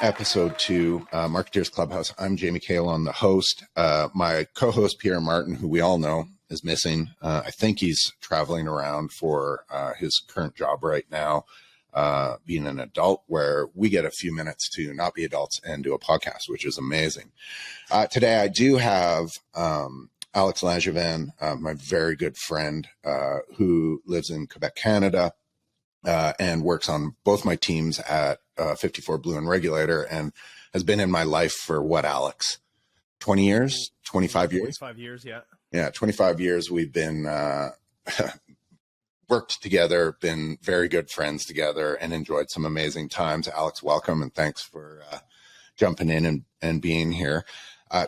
episode 2, Marketeers Clubhouse. I'm Jamie Kalon, the host. My co-host, Pierre Martin, who we all know is missing. I think he's traveling around for his current job right now, being an adult, where we get a few minutes to not be adults and do a podcast, which is amazing. Today, I do have Alex Langevin, my very good friend, who lives in Quebec, Canada, and works on both my teams at 54 Blue and Regulator, and has been in my life for what, Alex? 20 years? 25 years? 25 years, yeah. Yeah, 25 years we've been worked together, been very good friends together, and enjoyed some amazing times. Alex, welcome, and thanks for jumping in and being here.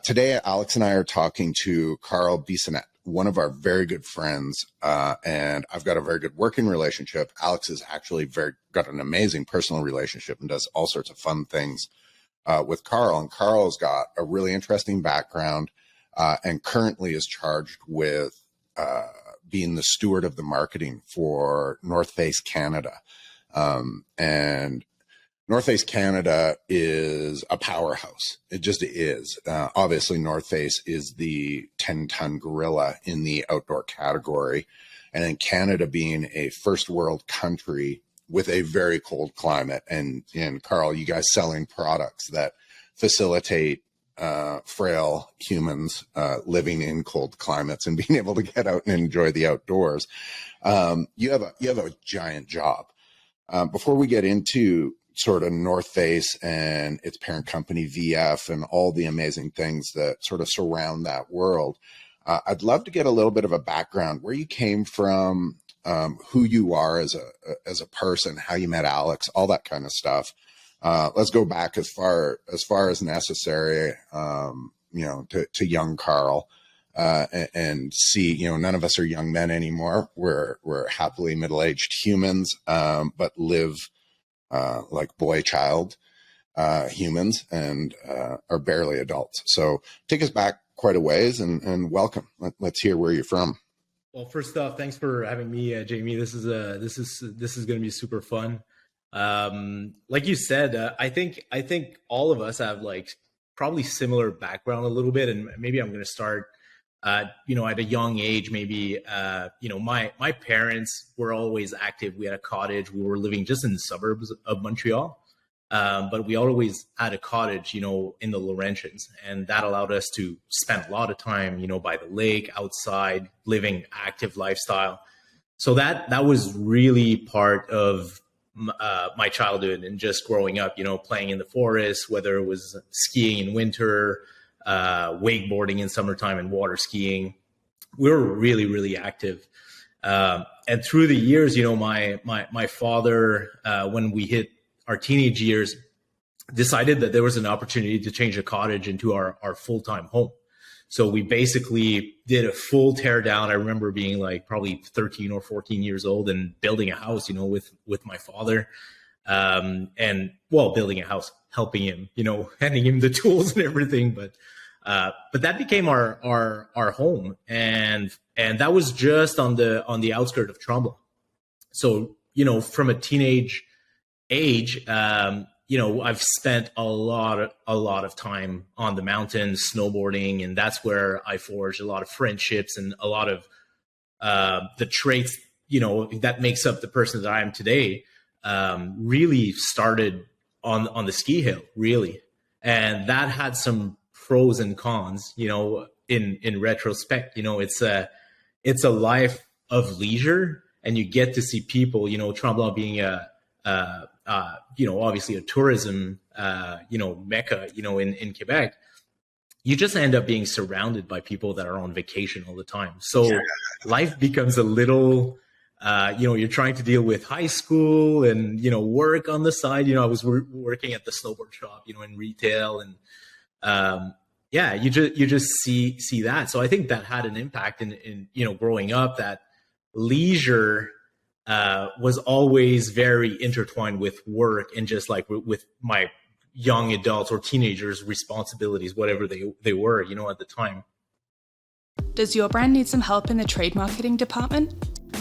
Today, Alex and I are talking to Carl Bissonnette, one of our very good friends, and I've got a very good working relationship. Alex has actually got an amazing personal relationship and does all sorts of fun things with Carl. And Carl's got a really interesting background and currently is charged with being the steward of the marketing for North Face Canada. And North Face Canada is a powerhouse. It just is. Obviously, North Face is the 10-ton gorilla in the outdoor category. And in Canada being a first world country with a very cold climate. And Carl, you guys selling products that facilitate frail humans living in cold climates and being able to get out and enjoy the outdoors. You have a giant job. Before we get into sort of North Face and its parent company, VF, and all the amazing things that sort of surround that world, I'd love to get a little bit of a background, where you came from, who you are as a person, how you met Alex, all that kind of stuff. Let's go back as far as necessary, to young Carl, and see, none of us are young men anymore. We're happily middle-aged humans, but live like boy-child humans, and are barely adults. So take us back quite a ways, and welcome. Let's hear where you're from. Well, first off, thanks for having me, Jamie. This is going to be super fun. Like you said, I think all of us have probably similar background a little bit, and maybe I'm going to start at a young age. Maybe my parents were always active. We had a cottage. We were living just in the suburbs of Montreal, but we always had a cottage, in the Laurentians, and that allowed us to spend a lot of time, by the lake, outside, living active lifestyle. So that was really part of my childhood and just growing up, playing in the forest, whether it was skiing in winter, wakeboarding in summertime, and water skiing. We were really, really active. And through the years, my father, when we hit our teenage years, decided that there was an opportunity to change a cottage into our full-time home. So we basically did a full tear down. I remember being probably 13 or 14 years old and building a house, with my father, building a house, helping him, handing him the tools and everything. But that became our home, and that was just on the outskirts of Tremblant. So, from a teenage age, I've spent a lot of time on the mountains, snowboarding, and that's where I forged a lot of friendships and a lot of the traits, that makes up the person that I am today. Really started on the ski hill, really, and that had some pros and cons. In retrospect, it's a life of leisure, and you get to see people. Tremblant being obviously a tourism, mecca, in Quebec, you just end up being surrounded by people that are on vacation all the time. So life becomes a little, you're trying to deal with high school and, work on the side. I was working at the snowboard shop, in retail, and you just see that. So I think that had an impact in growing up, that leisure was always very intertwined with work and just with my young adults or teenagers' responsibilities, whatever they were, at the time. Does your brand need some help in the trade marketing department?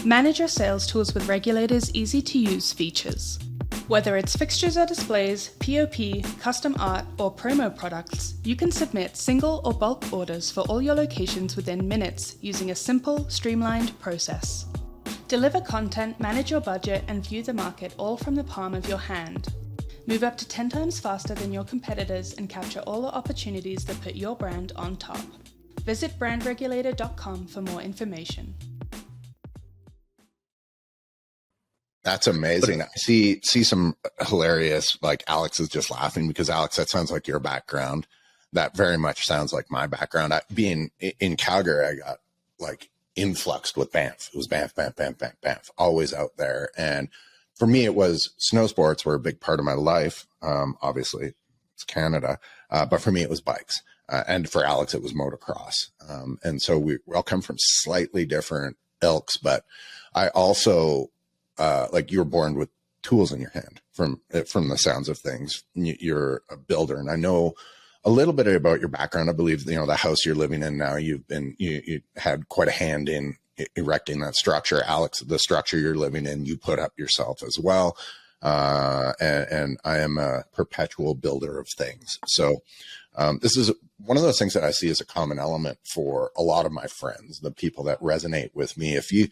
Manage your sales tools with Regulator's easy-to-use features. Whether it's fixtures or displays, POP, custom art, or promo products, you can submit single or bulk orders for all your locations within minutes using a simple, streamlined process. Deliver content, manage your budget, and view the market all from the palm of your hand. Move up to 10 times faster than your competitors and capture all the opportunities that put your brand on top. Visit brandregulator.com for more information. That's amazing. I see some hilarious, like Alex is just laughing because Alex, that sounds like your background. That very much sounds like my background. Being in Calgary, I got like influxed with Banff. It was Banff, Banff, Banff, Banff, Banff, always out there. And for me, it was snow sports were a big part of my life. Obviously it's Canada. But for me, it was bikes. And for Alex, it was motocross. And so we all come from slightly different ilks, but I also, like you were born with tools in your hand from the sounds of things. You're a builder, and I know a little bit about your background. I believe, the house you're living in now, you had quite a hand in erecting that structure. Alex, the structure you're living in, you put up yourself as well. And I am a perpetual builder of things. So, this is one of those things that I see as a common element for a lot of my friends, the people that resonate with me. If you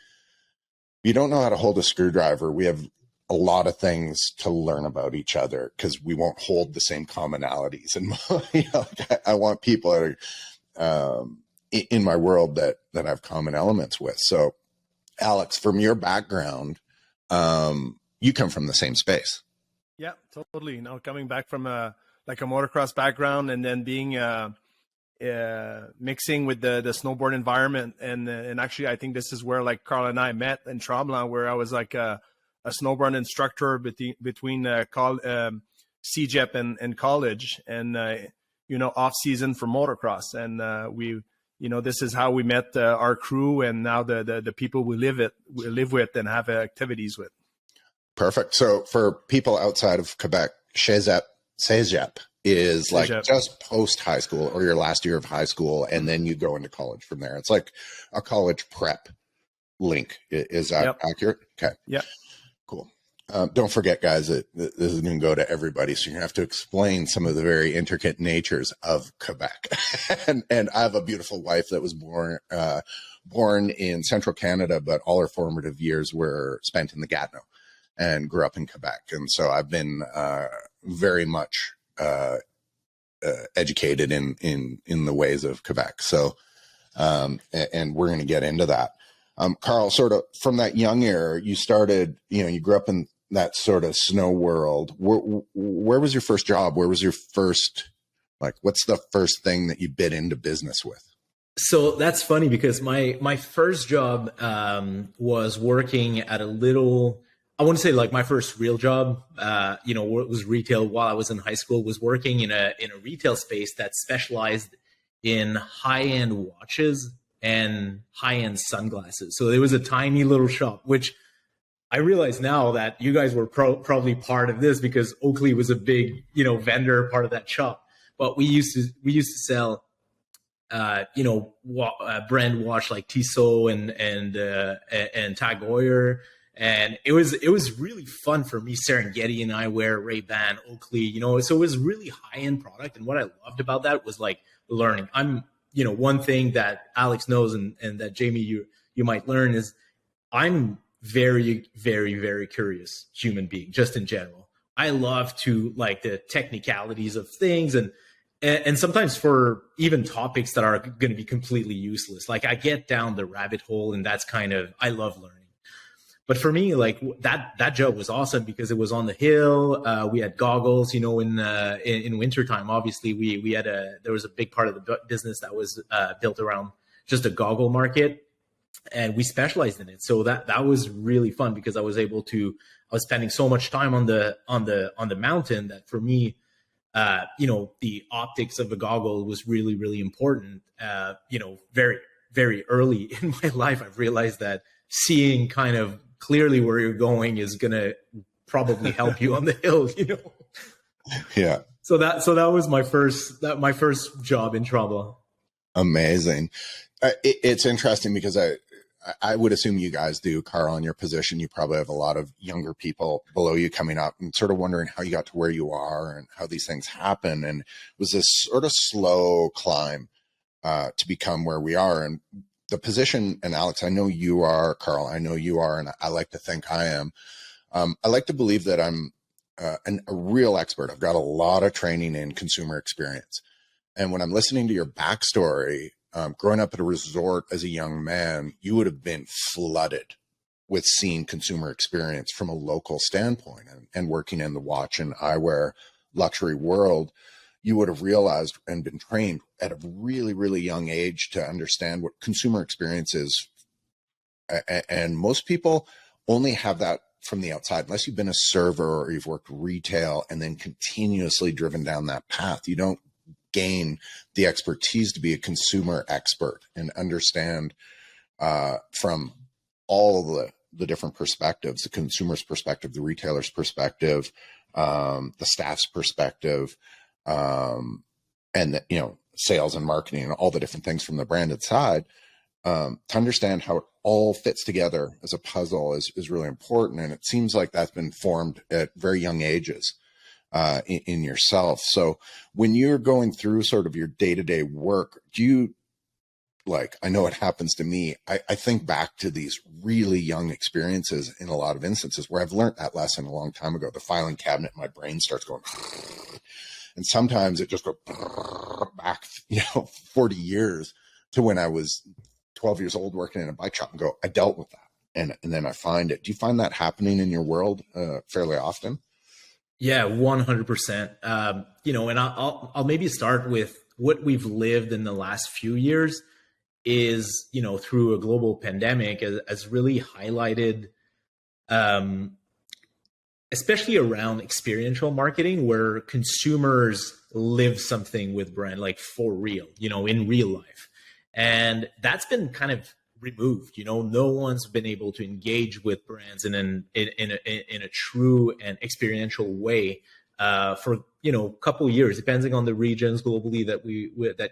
don't know how to hold a screwdriver, we have a lot of things to learn about each other because we won't hold the same commonalities. And I want people that are in my world that I have common elements with. So, Alex, from your background, you come from the same space. Yeah, totally. Coming back from a motocross background and then being mixing with the snowboard environment, and actually I think this is where like Carl and I met in Tremblant, where I was like a snowboard instructor between CJEP and college, and off season for motocross, and this is how we met our crew, and now the people we live with and have activities with. Perfect. So for people outside of Quebec, CJEP is like just post high school or your last year of high school, and then you go into college from there. It's like a college prep link. Is that accurate? Okay. Yeah. Cool. Don't forget, guys, that this is going to go to everybody. So you're going to have to explain some of the very intricate natures of Quebec. and I have a beautiful wife that was born in central Canada, but all her formative years were spent in the Gatineau and grew up in Quebec. And so I've been very much educated in the ways of Quebec. So, and we're going to get into that. Carl, sort of from that young era, you started, you grew up in that sort of snow world. Where was your first job? Where was your first, what's the first thing that you bit into business with? So that's funny because my first job was working at a little, I want to say like my first real job, it was retail while I was in high school, was working in a retail space that specialized in high-end watches and high-end sunglasses. So there was a tiny little shop, which I realize now that you guys were probably part of this because Oakley was a big, vendor, part of that shop. But we used to sell, brand watch like Tissot and Tag Heuer. And it was really fun for me. Serengeti and eyewear, Ray-Ban, Oakley, so it was really high-end product. And what I loved about that was like learning. I'm, one thing that Alex knows and that Jamie, you might learn is I'm very, very, very curious human being, just in general. I love to like the technicalities of things and sometimes for even topics that are going to be completely useless. Like I get down the rabbit hole and that's I love learning. But for me, like that job was awesome because it was on the hill. We had goggles, in wintertime. Obviously, there was a big part of the business that was built around just a goggle market, and we specialized in it. So that was really fun because I was spending so much time on the mountain that for me, the optics of the goggle was really, really important. Very, very early in my life, I've realized that seeing kind of clearly where you're going is going to probably help you on the hill, Yeah. So that was my first job in trouble. Amazing. It's interesting because I would assume you guys do, Carl, in your position. You probably have a lot of younger people below you coming up and sort of wondering how you got to where you are and how these things happen. And it was this sort of slow climb to become where we are. And the position, and Alex, I know you are, Carl, I know you are, and I like to think I am. I like to believe that I'm a real expert. I've got a lot of training in consumer experience. And when I'm listening to your backstory, growing up at a resort as a young man, you would have been flooded with seeing consumer experience from a local standpoint, and working in the watch and eyewear luxury world. You would have realized and been trained at a really, really young age to understand what consumer experience is. And most people only have that from the outside, unless you've been a server or you've worked retail and then continuously driven down that path. You don't gain the expertise to be a consumer expert and understand from all the different perspectives, the consumer's perspective, the retailer's perspective, the staff's perspective, and sales and marketing and all the different things from the branded side. To understand how it all fits together as a puzzle is really important. And it seems like that's been formed at very young ages in yourself. So when you're going through sort of your day-to-day work, do you, like, I know it happens to me, I think back to these really young experiences in a lot of instances where I've learned that lesson a long time ago. The filing cabinet, my brain starts going, and sometimes it just goes back, 40 years to when I was 12 years old working in a bike shop, and go, I dealt with that. And then I find it. Do you find that happening in your world fairly often? Yeah, 100%. And I'll maybe start with what we've lived in the last few years is, through a global pandemic has really highlighted, especially around experiential marketing, where consumers live something with brand, like for real, in real life. And that's been kind of removed. No one's been able to engage with brands in a true and experiential way for a couple of years, depending on the regions globally that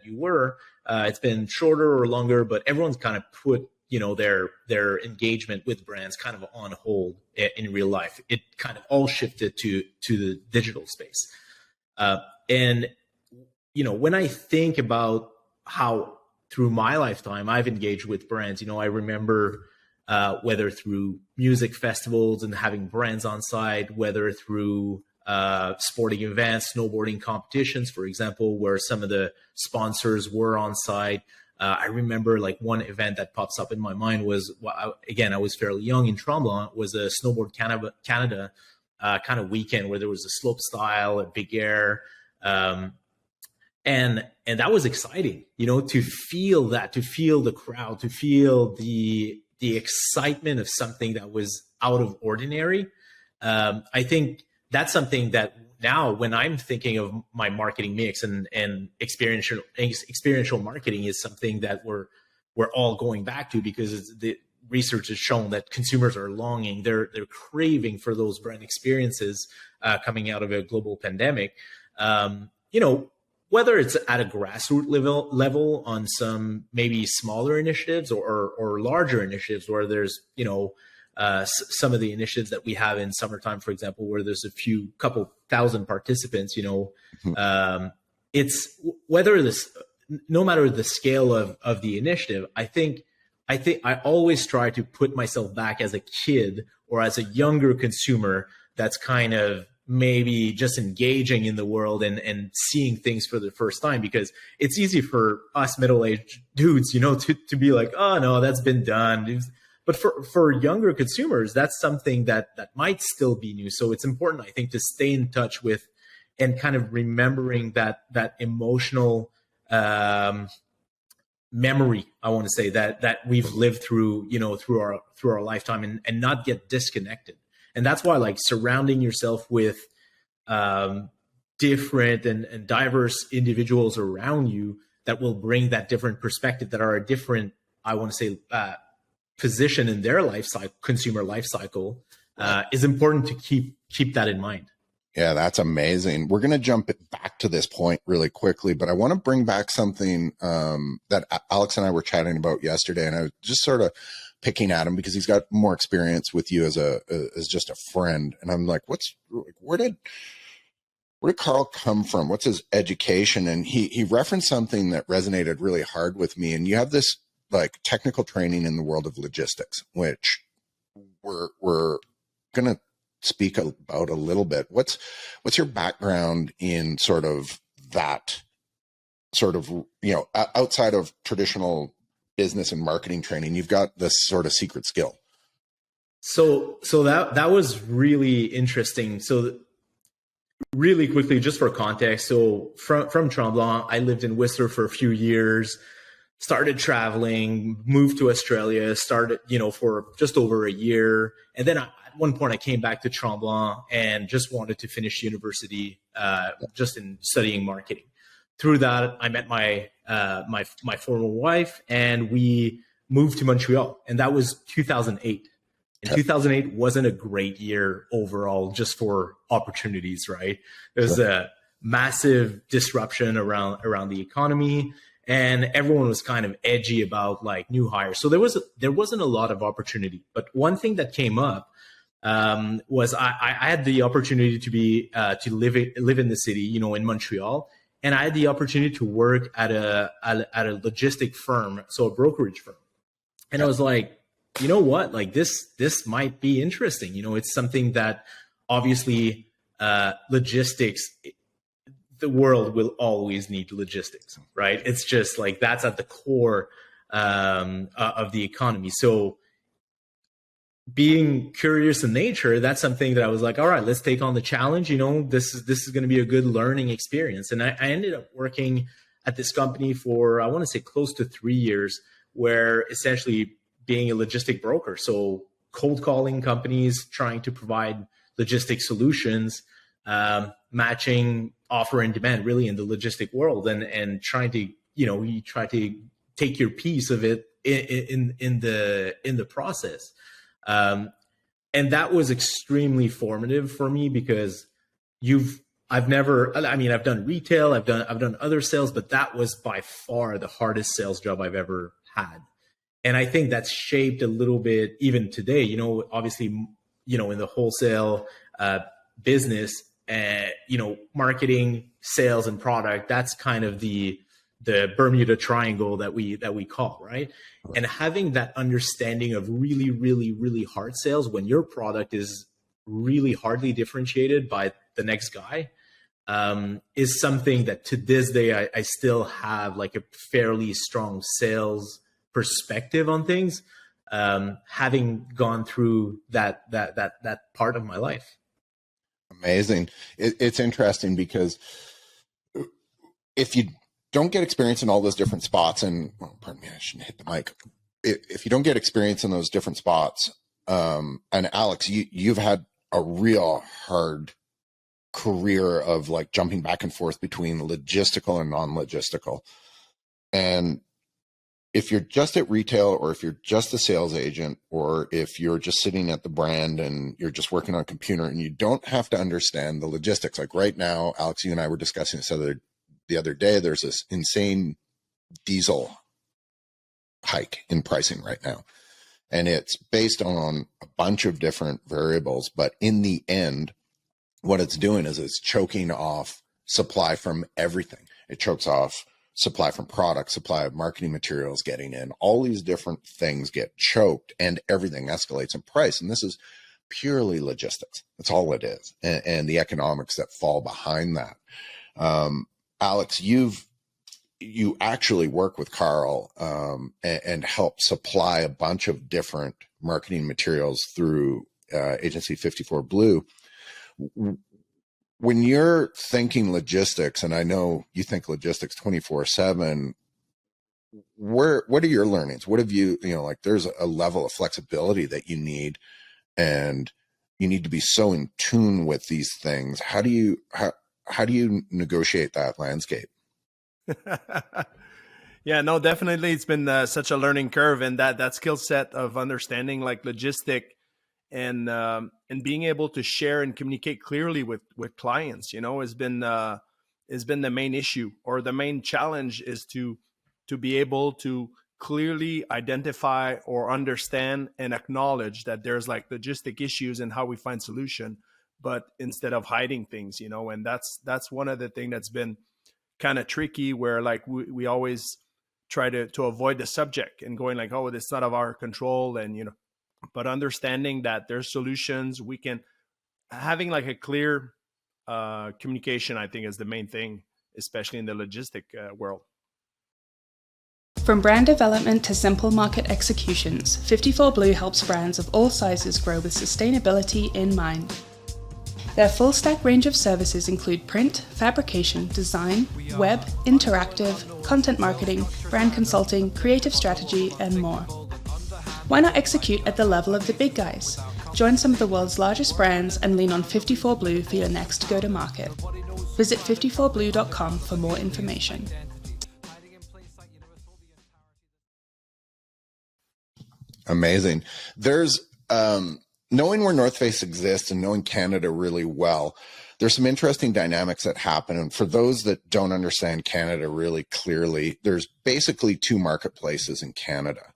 you were. It's been shorter or longer, but everyone's kind of put their engagement with brands kind of on hold in real life. It kind of all shifted to the digital space. And when I think about how through my lifetime I've engaged with brands, I remember whether through music festivals and having brands on site, whether through sporting events, snowboarding competitions, for example, where some of the sponsors were on site. I remember like one event that pops up in my mind was, I was fairly young in Tremblant, was a Snowboard Canada kind of weekend where there was a slope style, a big air. And that was exciting, to feel that, to feel the crowd, to feel the excitement of something that was out of ordinary. I think that's something that now when I'm thinking of my marketing mix and experiential marketing is something that we're all going back to, because the research has shown that consumers are longing, they're craving for those brand experiences coming out of a global pandemic. Whether it's at a grassroots level on some maybe smaller initiatives or larger initiatives where there's, some of the initiatives that we have in summertime, for example, where there's couple thousand participants, it's whether no matter the scale of the initiative, I think I always try to put myself back as a kid or as a younger consumer that's kind of maybe just engaging in the world and seeing things for the first time, because it's easy for us middle-aged dudes, to be like, oh no, that's been done. But for younger consumers, that's something that might still be new. So it's important, I think, to stay in touch with and kind of remembering that emotional memory, I want to say, that we've lived through, through our lifetime, and not get disconnected. And that's why, like, surrounding yourself with different and diverse individuals around you that will bring that different perspective, that are a different, I want to say, position in their life cycle, consumer life cycle, is important to keep that in mind. Yeah, that's amazing. We're going to jump back to this point really quickly, but I want to bring back something that Alex and I were chatting about yesterday, and I was just sort of picking at him because he's got more experience with you as just a friend. And I'm like, where did Carl come from? What's his education? And he referenced something that resonated really hard with me. And you have this like technical training in the world of logistics, which we're going to speak about a little bit. What's your background in sort of that sort of, outside of traditional business and marketing training? You've got this sort of secret skill. So that was really interesting. So really quickly, just for context, so from Tremblant, I lived in Whistler for a few years, started traveling, moved to Australia, started, for just over a year. And then at one point I came back to Tremblant and just wanted to finish university, just in studying marketing. Through that, I met my former wife, and we moved to Montreal, and that was 2008. And 2008 wasn't a great year overall, just for opportunities, right? There was a massive disruption around the economy, and everyone was kind of edgy about like new hires. So there wasn't a lot of opportunity. But one thing that came up was I had the opportunity to live in the city, in Montreal, and I had the opportunity to work at a logistic firm, so a brokerage firm, and I was like, you know what, like this might be interesting. It's something that obviously logistics, the world will always need logistics, right? It's just like that's at the core of the economy. So being curious in nature, that's something that I was like, all right, let's take on the challenge. This is going to be a good learning experience. And I ended up working at this company for, I want to say, close to 3 years, where essentially being a logistic broker. So cold calling companies, trying to provide logistic solutions, matching offer and demand really in the logistic world, and trying to, you try to take your piece of it in the process. And that was extremely formative for me because I've done retail, I've done other sales, but that was by far the hardest sales job I've ever had. And I think that's shaped a little bit even today, obviously, in the wholesale business, marketing, sales, and product, that's kind of the Bermuda Triangle that we call, right? And having that understanding of really, really, really hard sales when your product is really hardly differentiated by the next guy, is something that to this day, I still have like a fairly strong sales perspective on things, having gone through that part of my life. Amazing. It's interesting because if you don't get experience in all those different spots, and pardon me, I shouldn't hit the mic. If you don't get experience in those different spots, and Alex, you've had a real hard career of like jumping back and forth between logistical and non-logistical. And if you're just at retail, or if you're just a sales agent, or if you're just sitting at the brand and you're just working on a computer and you don't have to understand the logistics, like right now, Alex, you and I were discussing this the other day, there's this insane diesel hike in pricing right now. And it's based on a bunch of different variables, but in the end, what it's doing is it's choking off supply from everything. It chokes off supply from products, supply of marketing materials getting in, all these different things get choked and everything escalates in price. And this is purely logistics. That's all it is. And the economics that fall behind that. Alex, you actually work with Carl and help supply a bunch of different marketing materials through Agency 54 Blue. When you're thinking logistics, and I know you think logistics 24/7, what are your learnings? What have you, like there's a level of flexibility that you need, and you need to be so in tune with these things. How do you negotiate that landscape? Yeah, no, definitely. It's been such a learning curve, and that skill set of understanding like logistic and being able to share and communicate clearly with clients, has been the main issue, or the main challenge is to be able to clearly identify or understand and acknowledge that there's like logistic issues and how we find solution, but instead of hiding things, and that's one of the things that's been kind of tricky, where like we always try to avoid the subject and going like, oh, it's not of our control. And, but understanding that there's solutions, we can having like a clear communication, I think, is the main thing, especially in the logistic world. From brand development to simple market executions, 54 Blue helps brands of all sizes grow with sustainability in mind. Their full-stack range of services include print, fabrication, design, web, interactive, content marketing, brand consulting, creative strategy, and more. Why not execute at the level of the big guys? Join some of the world's largest brands and lean on 54 Blue for your next go-to-market. Visit 54blue.com for more information. Amazing. There's knowing where North Face exists and knowing Canada really well, there's some interesting dynamics that happen. And for those that don't understand Canada really clearly, there's basically two marketplaces in Canada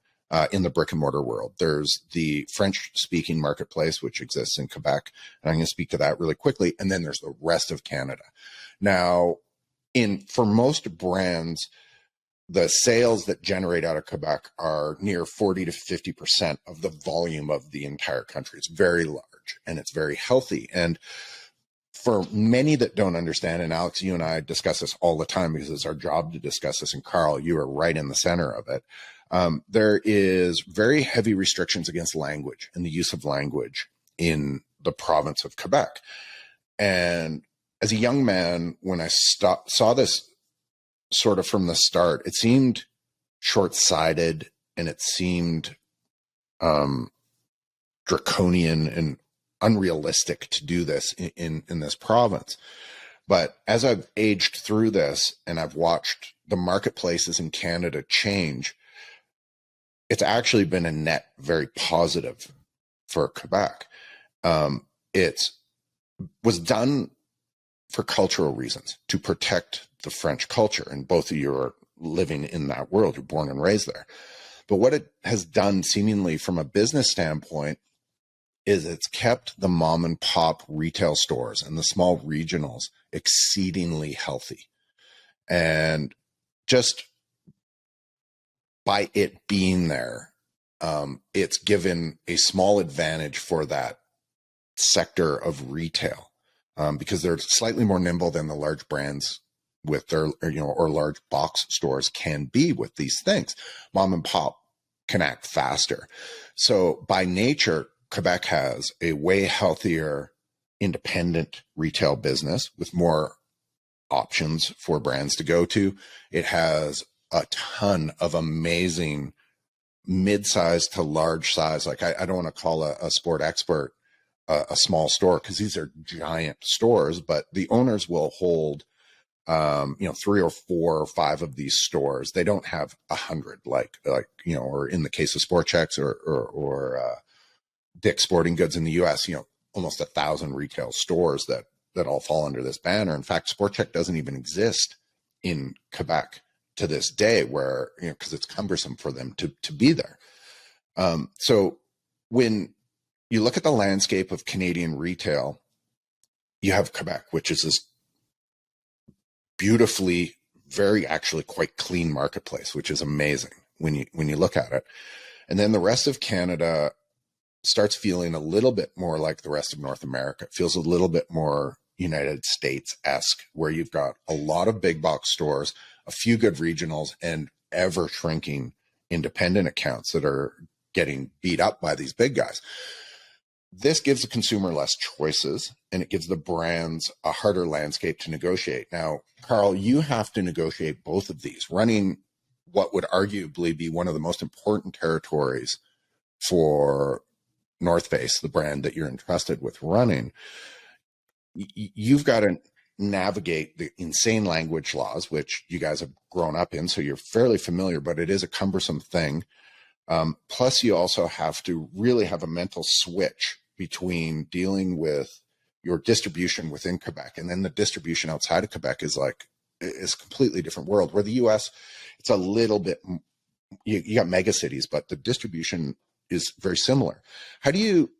in the brick and mortar world. There's the French speaking marketplace, which exists in Quebec. And I'm going to speak to that really quickly. And then there's the rest of Canada. Now, for most brands, the sales that generate out of Quebec are near 40 to 50% of the volume of the entire country. It's very large and it's very healthy. And for many that don't understand, and Alex, you and I discuss this all the time because it's our job to discuss this, and Carl, you are right in the center of it. There is very heavy restrictions against language and the use of language in the province of Quebec. And as a young man, when I saw this sort of from the start, it seemed short-sighted and it seemed draconian and unrealistic to do this in this province. But as I've aged through this and I've watched the marketplaces in Canada change, it's actually been a net very positive for Quebec. It was done for cultural reasons, to protect the French culture. And both of you are living in that world. You're born and raised there. But what it has done seemingly from a business standpoint is it's kept the mom and pop retail stores and the small regionals exceedingly healthy. And just by it being there, it's given a small advantage for that sector of retail. Because they're slightly more nimble than the large brands with their, or large box stores can be with these things. Mom and pop can act faster. So by nature, Quebec has a way healthier independent retail business with more options for brands to go to. It has a ton of amazing mid-size to large size. Like I don't want to call a sport expert a small store because these are giant stores, but the owners will hold, 3 or 4 or 5 of these stores. They don't have 100 like, or in the case of Sport Checks or Dick's Sporting Goods in the US, almost 1,000 retail stores that all fall under this banner. In fact, Sport Check doesn't even exist in Quebec to this day where, because it's cumbersome for them to be there. So when you look at the landscape of Canadian retail, you have Quebec, which is this beautifully, very actually quite clean marketplace, which is amazing when you look at it. And then the rest of Canada starts feeling a little bit more like the rest of North America. It feels a little bit more United States-esque, where you've got a lot of big box stores, a few good regionals, and ever shrinking independent accounts that are getting beat up by these big guys. This gives the consumer less choices, and it gives the brands a harder landscape to negotiate. Now, Carl, you have to negotiate both of these, running what would arguably be one of the most important territories for North Face, the brand that you're entrusted with running. You've got to navigate the insane language laws, which you guys have grown up in, so you're fairly familiar, but it is a cumbersome thing. Plus, you also have to really have a mental switch between dealing with your distribution within Quebec and then the distribution outside of Quebec is a completely different world. Where the US, it's a little bit you got mega cities, but the distribution is very similar. How do you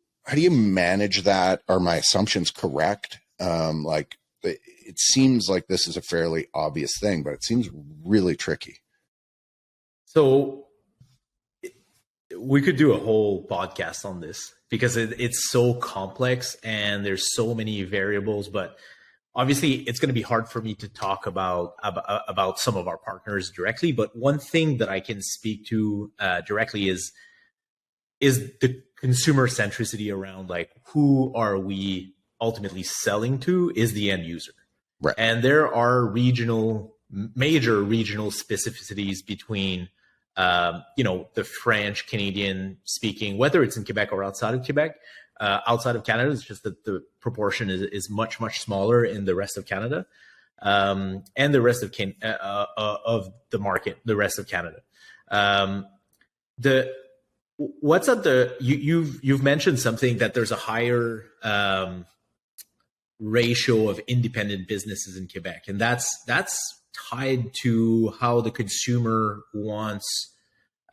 manage that? Are my assumptions correct? Like it seems like this is a fairly obvious thing, but it seems really tricky. So we could do a whole podcast on this because it's so complex and there's so many variables, but obviously it's going to be hard for me to talk about some of our partners directly. But one thing that I can speak to directly is the consumer centricity around like who are we ultimately selling to is the end user. Right. And there are major regional specificities between, the French, Canadian speaking, whether it's in Quebec or outside of Quebec. Outside of Canada, it's just that the proportion is much, much smaller in the rest of Canada, and the rest of the market, the rest of Canada. You've mentioned something that there's a higher ratio of independent businesses in Quebec, and that's tied to how the consumer wants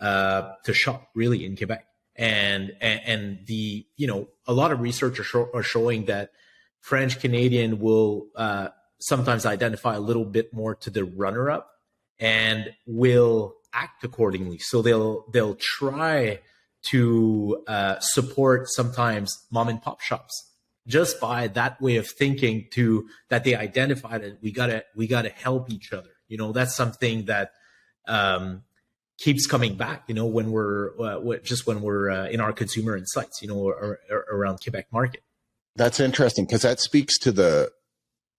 to shop really in Quebec. And the a lot of research are showing that French Canadian will sometimes identify a little bit more to the runner up and will act accordingly. So they'll try to support sometimes mom and pop shops just by that way of thinking that they identify that we gotta help each other. That's something that keeps coming back, when we're in our consumer insights, or around Quebec market. That's interesting because that speaks to the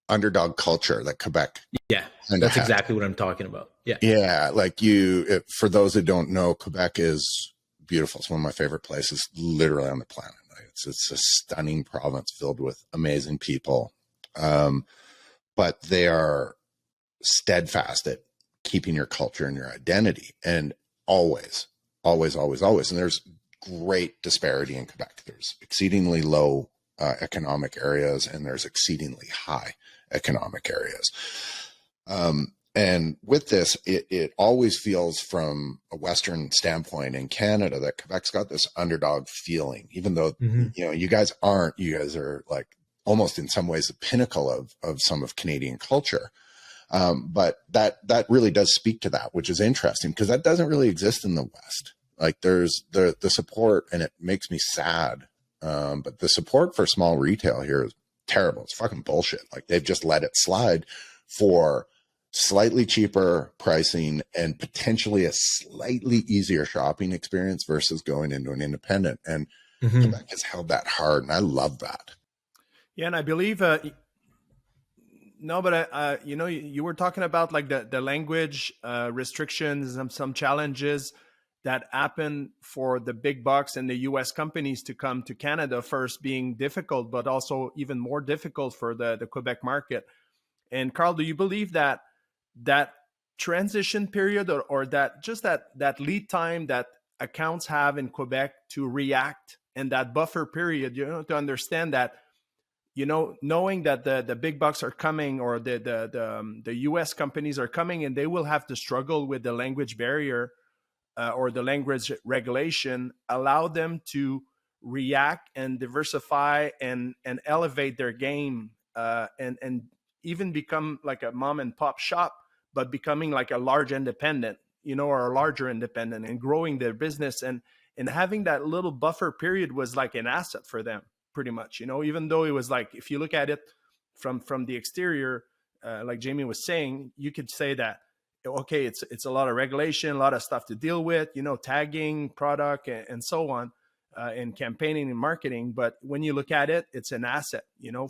underdog culture that Quebec. Yeah, that's exactly what I'm talking about. Yeah. Yeah. Like for those that don't know, Quebec is beautiful. It's one of my favorite places literally on the planet. It's a stunning province filled with amazing people. But they are steadfast at keeping your culture and your identity, and always. And there's great disparity in Quebec. There's exceedingly low economic areas, and there's exceedingly high economic areas. And with this, it always feels from a Western standpoint in Canada that Quebec's got this underdog feeling, even though, you guys aren't. You guys are like almost in some ways the pinnacle of some of Canadian culture. But that really does speak to that, which is interesting because that doesn't really exist in the West. Like there's the support, and it makes me sad. But the support for small retail here is terrible. It's fucking bullshit. Like they've just let it slide for slightly cheaper pricing and potentially a slightly easier shopping experience versus going into an independent. And Quebec has held that hard, and I love that. Yeah, and I believe you were talking about like the language restrictions and some challenges that happen for the big bucks and the US companies to come to Canada first being difficult, but also even more difficult for the Quebec market. And Carl, do you believe that transition period or that lead time that accounts have in Quebec to react, and that buffer period, to understand that, knowing that the big bucks are coming, or the US companies are coming, and they will have to struggle with the language barrier or the language regulation, allow them to react and diversify and elevate their game, and even become like a mom and pop shop, but becoming like a large independent, or a larger independent, and growing their business. And having that little buffer period was like an asset for them, pretty much, even though it was like, if you look at it from the exterior, like Jamie was saying, you could say that, okay, it's a lot of regulation, a lot of stuff to deal with, tagging, product, and so on, and campaigning and marketing. But when you look at it, it's an asset,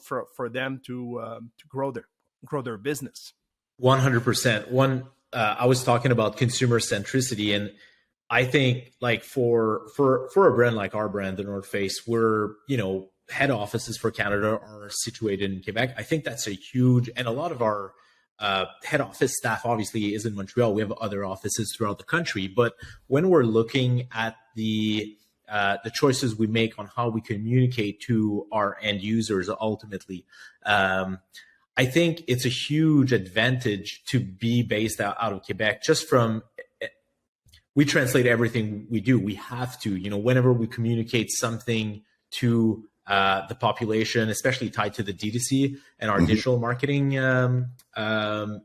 for them to grow their business. 100%. I was talking about consumer centricity, and I think like for a brand like our brand, the North Face, we're, head offices for Canada are situated in Quebec. I think that's a huge, and a lot of our head office staff obviously is in Montreal. We have other offices throughout the country, but when we're looking at the choices we make on how we communicate to our end users, ultimately, I think it's a huge advantage to be based out of Quebec, just from we translate everything we do. We have to, whenever we communicate something to the population, especially tied to the D2C and our digital marketing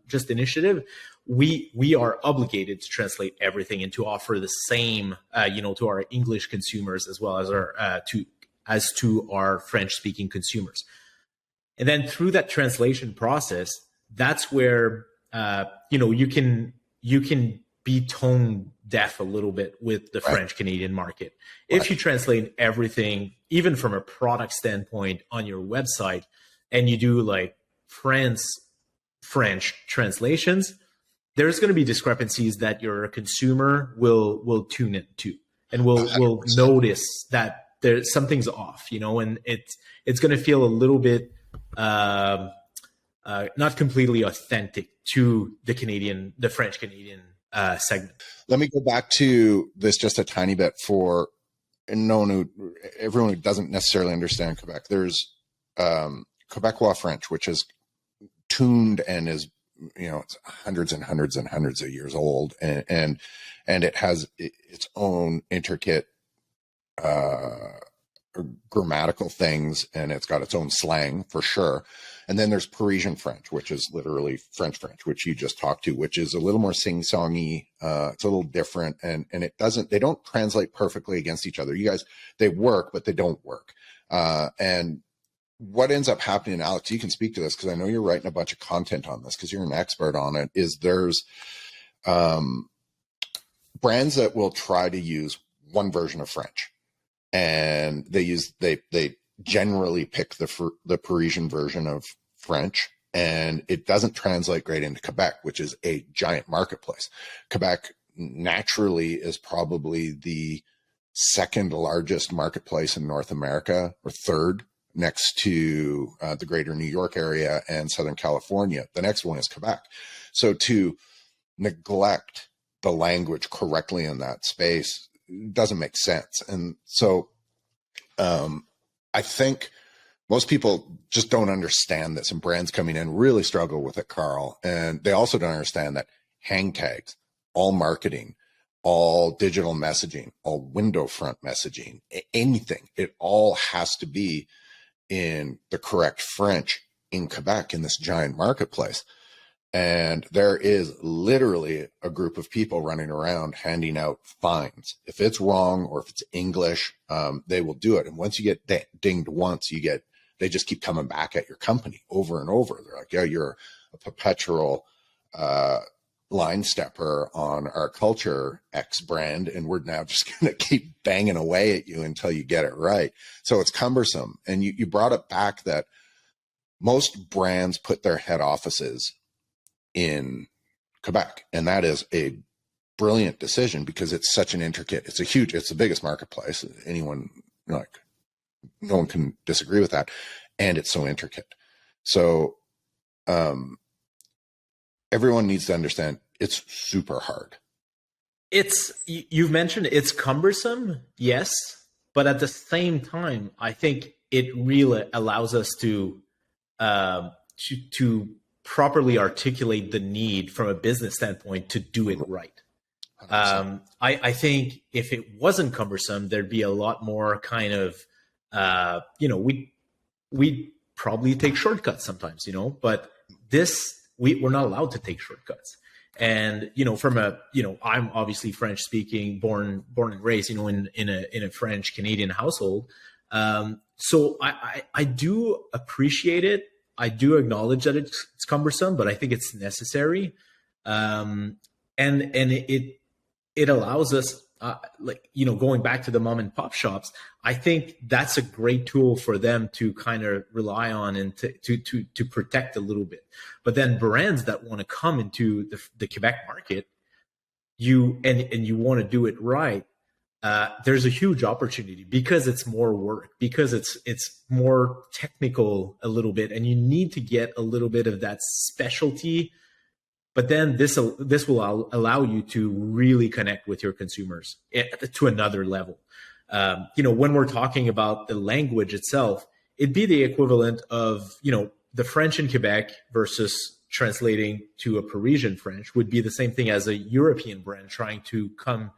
just initiative, we are obligated to translate everything and to offer the same, to our English consumers as well as to our French-speaking consumers. And then through that translation process, that's where you can be tone deaf a little bit with the French Canadian market. If you translate everything, even from a product standpoint, on your website, and you do like French translations, there's going to be discrepancies that your consumer will tune into and will notice that something's off, and it's going to feel a little bit not completely authentic to the French Canadian segment. Let me go back to this just a tiny bit for everyone who doesn't necessarily understand Quebec. There's Quebecois French, which is tuned and is, it's hundreds and hundreds and hundreds of years old, and it has its own intricate grammatical things, and it's got its own slang for sure. And then there's Parisian French, which is literally French, which you just talked to, which is a little more sing-songy. It's a little different, and they don't translate perfectly against each other. You guys, they work, but they don't work. And what ends up happening, Alex, you can speak to this because I know you're writing a bunch of content on this because you're an expert on it, is there's brands that will try to use one version of French, and they generally pick the Parisian version of French, and it doesn't translate great into Quebec, which is a giant marketplace. Quebec naturally is probably the second largest marketplace in North America, or third, next to the greater New York area and Southern California. The next one is Quebec. So to neglect the language correctly in that space doesn't make sense. And so I think most people just don't understand this, and brands coming in really struggle with it, Carl. And they also don't understand that hang tags, all marketing, all digital messaging, all window front messaging, anything, it all has to be in the correct French in Quebec, in this giant marketplace. And there is literally a group of people running around handing out fines. If it's wrong or if it's English, they will do it. And once you get dinged once, they just keep coming back at your company over and over. They're like, yeah, you're a perpetual line stepper on our culture X brand, and we're now just going to keep banging away at you until you get it right. So it's cumbersome. And you brought it back that most brands put their head offices in Quebec, and that is a brilliant decision because it's such an intricate, it's the biggest marketplace. No one can disagree with that. And it's so intricate. So everyone needs to understand it's super hard. You've mentioned it's cumbersome, yes, but at the same time, I think it really allows us to properly articulate the need from a business standpoint to do it right. I think if it wasn't cumbersome, there'd be a lot more kind of, we'd probably take shortcuts sometimes, but we're not allowed to take shortcuts. And, I'm obviously French speaking, born and raised, in a French Canadian household. So I do appreciate it. I do acknowledge that it's cumbersome, but I think it's necessary. And it allows us, going back to the mom and pop shops, I think that's a great tool for them to kind of rely on and to protect a little bit. But then brands that want to come into the Quebec market, you want to do it right, there's a huge opportunity because it's more work, because it's more technical a little bit, and you need to get a little bit of that specialty. But then this will allow you to really connect with your consumers to another level. When we're talking about the language itself, it'd be the equivalent of, the French in Quebec versus translating to a Parisian French would be the same thing as a European brand trying to come,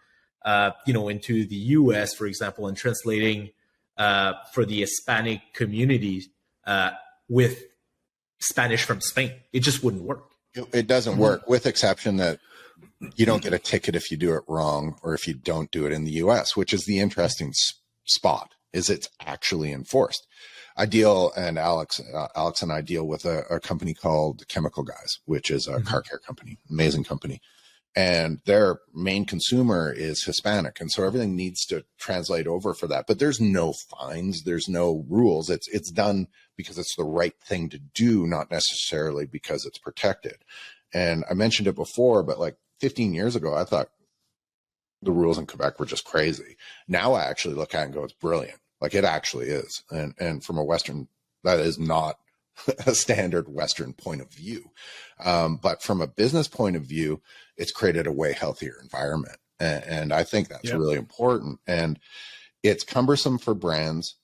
into the US, for example, and translating for the Hispanic community with Spanish from Spain. It just wouldn't work. It doesn't work, with exception that you don't get a ticket if you do it wrong or if you don't do it in the US, which is the interesting spot, is it's actually enforced. I deal, and Alex and I deal with a company called Chemical Guys, which is a car care company, amazing company. And their main consumer is Hispanic. And so everything needs to translate over for that. But there's no fines. There's no rules. It's done because it's the right thing to do, not necessarily because it's protected. And I mentioned it before, but like 15 years ago, I thought the rules in Quebec were just crazy. Now I actually look at it and go, it's brilliant. Like it actually is. And from a Western, that is not a standard Western point of view. But from a business point of view, it's created a way healthier environment. And I think that's really important. And it's cumbersome for brands.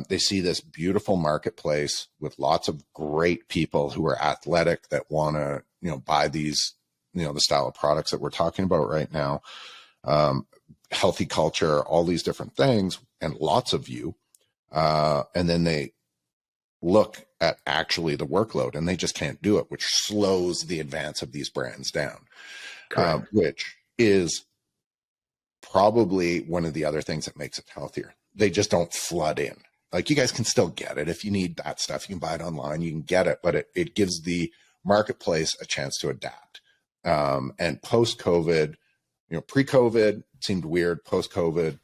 They see this beautiful marketplace with lots of great people who are athletic that want to, buy these, the style of products that we're talking about right now. Healthy culture, all these different things, and lots of you. And then they look at actually the workload and they just can't do it, which slows the advance of these brands down, which is probably one of the other things that makes it healthier. They just don't flood in. Like, you guys can still get it. If you need that stuff, you can buy it online, you can get it, but it gives the marketplace a chance to adapt. And post-COVID, pre-COVID seemed weird. Post-COVID,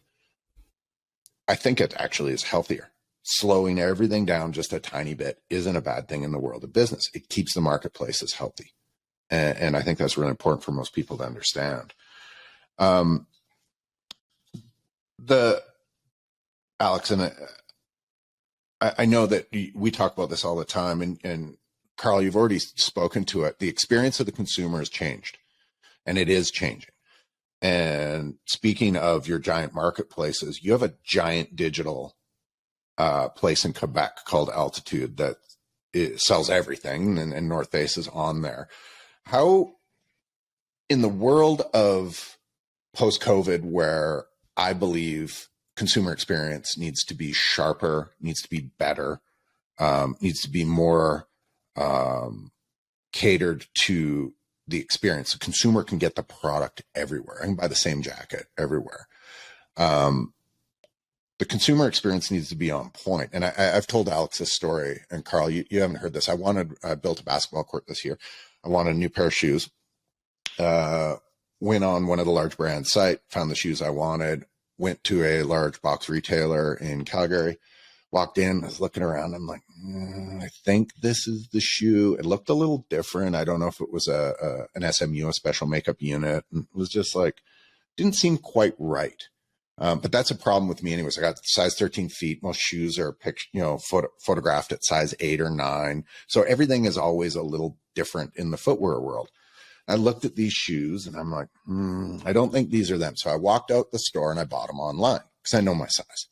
I think it actually is healthier. Slowing everything down just a tiny bit isn't a bad thing in the world of business. It keeps the marketplaces healthy. And I think that's really important for most people to understand. Alex, and I know that we talk about this all the time, and Carl, you've already spoken to it. The experience of the consumer has changed, and it is changing. And speaking of your giant marketplaces, you have a giant digital place in Quebec called Altitude that sells everything, and North Face is on there. How, in the world of post-COVID, where I believe consumer experience needs to be sharper, needs to be better, needs to be more catered to the experience. The consumer can get the product everywhere. I can buy the same jacket everywhere. The consumer experience needs to be on point. And I've told Alex this story, and Carl, you haven't heard this. I built a basketball court this year. I wanted a new pair of shoes. Went on one of the large brand site, found the shoes I wanted, went to a large box retailer in Calgary, walked in, I was looking around. I'm like, I think this is the shoe. It looked a little different. I don't know if it was an SMU, a special makeup unit. And it was just like, didn't seem quite right. But that's a problem with me anyways. I got size 13 feet. Most shoes are photographed at size 8 or 9. So everything is always a little different in the footwear world. I looked at these shoes and I'm like, I don't think these are them. So I walked out the store and I bought them online because I know my size.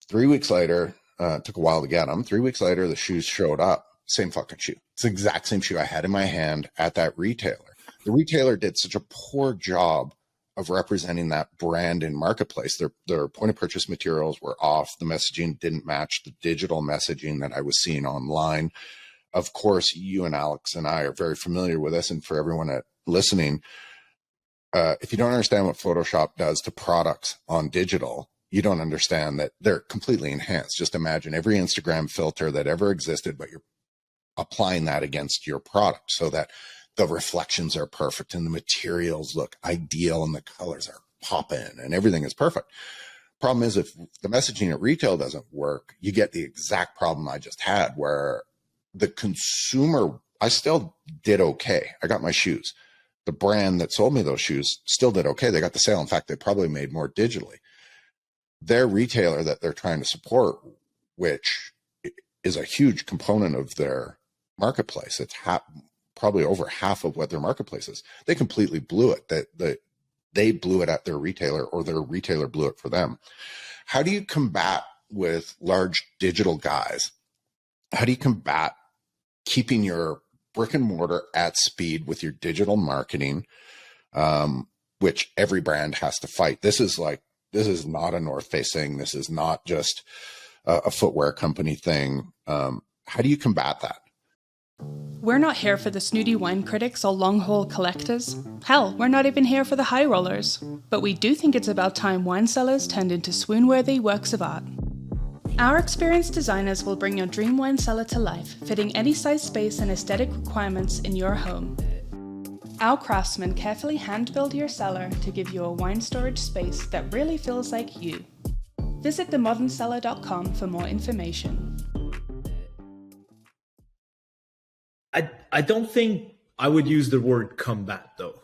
3 weeks later, it took a while to get them. 3 weeks later, the shoes showed up. Same fucking shoe. It's the exact same shoe I had in my hand at that retailer. The retailer did such a poor job of representing that brand in marketplace. Their point of purchase materials were off. The messaging didn't match the digital messaging that I was seeing online. Of course, you and Alex and I are very familiar with this. And for everyone listening, if you don't understand what Photoshop does to products on digital, you don't understand that they're completely enhanced. Just imagine every Instagram filter that ever existed, but you're applying that against your product so that the reflections are perfect and the materials look ideal and the colors are popping and everything is perfect. Problem is, if the messaging at retail doesn't work, you get the exact problem I just had, where the consumer, I still did okay. I got my shoes. The brand that sold me those shoes still did okay. They got the sale. In fact, they probably made more digitally. Their retailer that they're trying to support, which is a huge component of their marketplace, it's probably over half of what their marketplace is. They completely blew it. They blew it at their retailer, or their retailer blew it for them. How do you combat with large digital guys? How do you combat keeping your brick and mortar at speed with your digital marketing, which every brand has to fight. This is not a North Face thing. This is not just a footwear company thing. How do you combat that? We're not here for the snooty wine critics or long-haul collectors. Hell, we're not even here for the high rollers. But we do think it's about time wine cellars turned into swoon-worthy works of art. Our experienced designers will bring your dream wine cellar to life, fitting any size space and aesthetic requirements in your home. Our craftsmen carefully hand-build your cellar to give you a wine storage space that really feels like you. Visit themoderncellar.com for more information. I don't think I would use the word combat, though.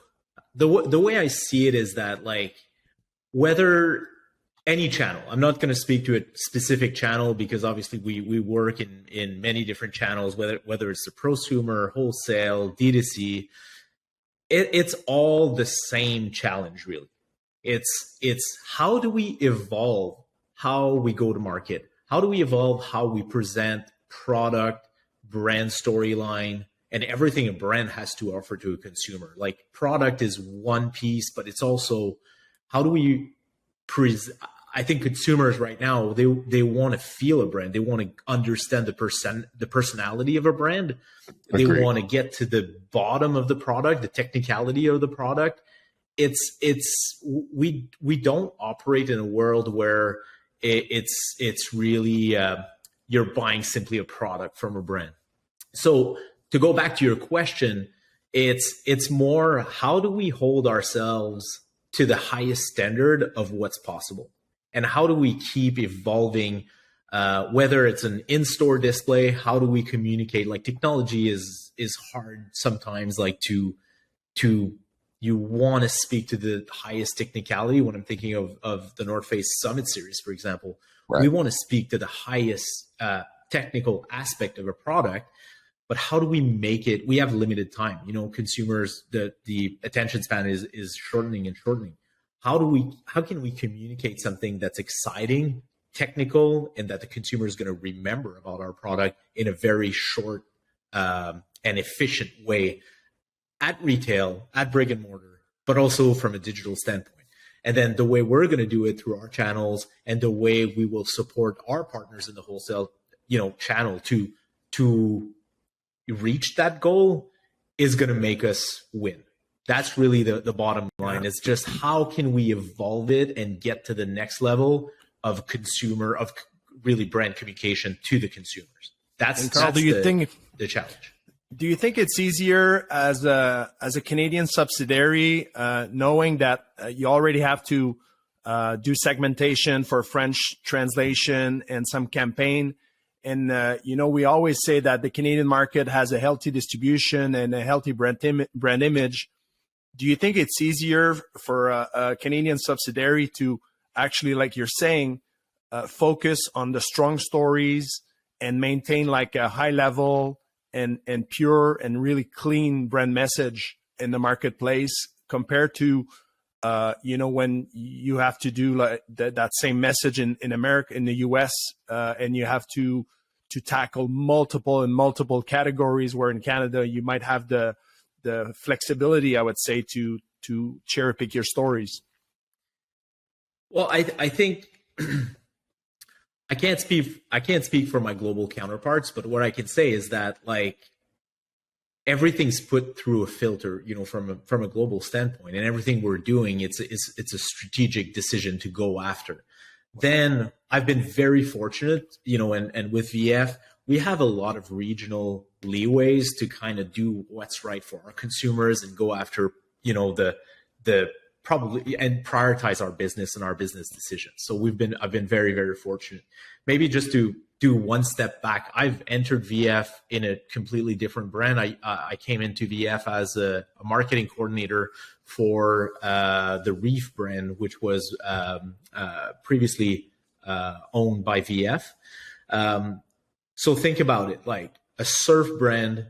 The way I see it is that, like, whether any channel, I'm not going to speak to a specific channel because obviously we work in many different channels, whether it's the prosumer, wholesale, D2C, it's all the same challenge, really. It's how do we evolve how we go to market? How do we evolve how we present product, brand storyline, and everything a brand has to offer to a consumer? Like, product is one piece, but it's also how do we I think consumers right now, they want to feel a brand. They want to understand the personality of a brand. They Agreed. want to get to the bottom of the product, the technicality of the product. We don't operate in a world where it's really you're buying simply a product from a brand. So to go back to your question, it's more how do we hold ourselves to the highest standard of what's possible, and how do we keep evolving? Whether it's an in-store display, how do we communicate? Like, technology is hard sometimes. Like to you want to speak to the highest technicality. When I'm thinking of the North Face Summit Series, for example, Right. We want to speak to the highest technical aspect of a product. But how do we make it? We have limited time. Consumers, the attention span is shortening and shortening. How can we communicate something that's exciting, technical, and that the consumer is going to remember about our product in a very short and efficient way at retail, at brick and mortar, but also from a digital standpoint? And then the way we're going to do it through our channels, and the way we will support our partners in the wholesale, channel to reach that goal is going to make us win. That's really the bottom line. It's just how can we evolve it and get to the next level of really brand communication to the consumers. That's the challenge. Do you think it's easier as a Canadian subsidiary, knowing that you already have to do segmentation for French translation and some campaign? And, we always say that the Canadian market has a healthy distribution and a healthy brand image. Do you think it's easier for a Canadian subsidiary to actually, like you're saying, focus on the strong stories and maintain like a high level and pure and really clean brand message in the marketplace, compared to when you have to do like that same message in America, in the US, and you have to tackle multiple categories, where in Canada you might have the flexibility, I would say, to cherry pick your stories? Well, I think I can't speak for my global counterparts, but what I can say is that, like, everything's put through a filter, from a global standpoint, and everything we're doing, it's a strategic decision to go after. Then I've been very fortunate, and with VF, we have a lot of regional leeways to kind of do what's right for our consumers and go after, the probably, and prioritize our business and our business decisions. So I've been very, very fortunate. Maybe just to do one step back, I've entered VF in a completely different brand. I came into VF as a marketing coordinator for the Reef brand, which was previously owned by VF. So think about it, like a surf brand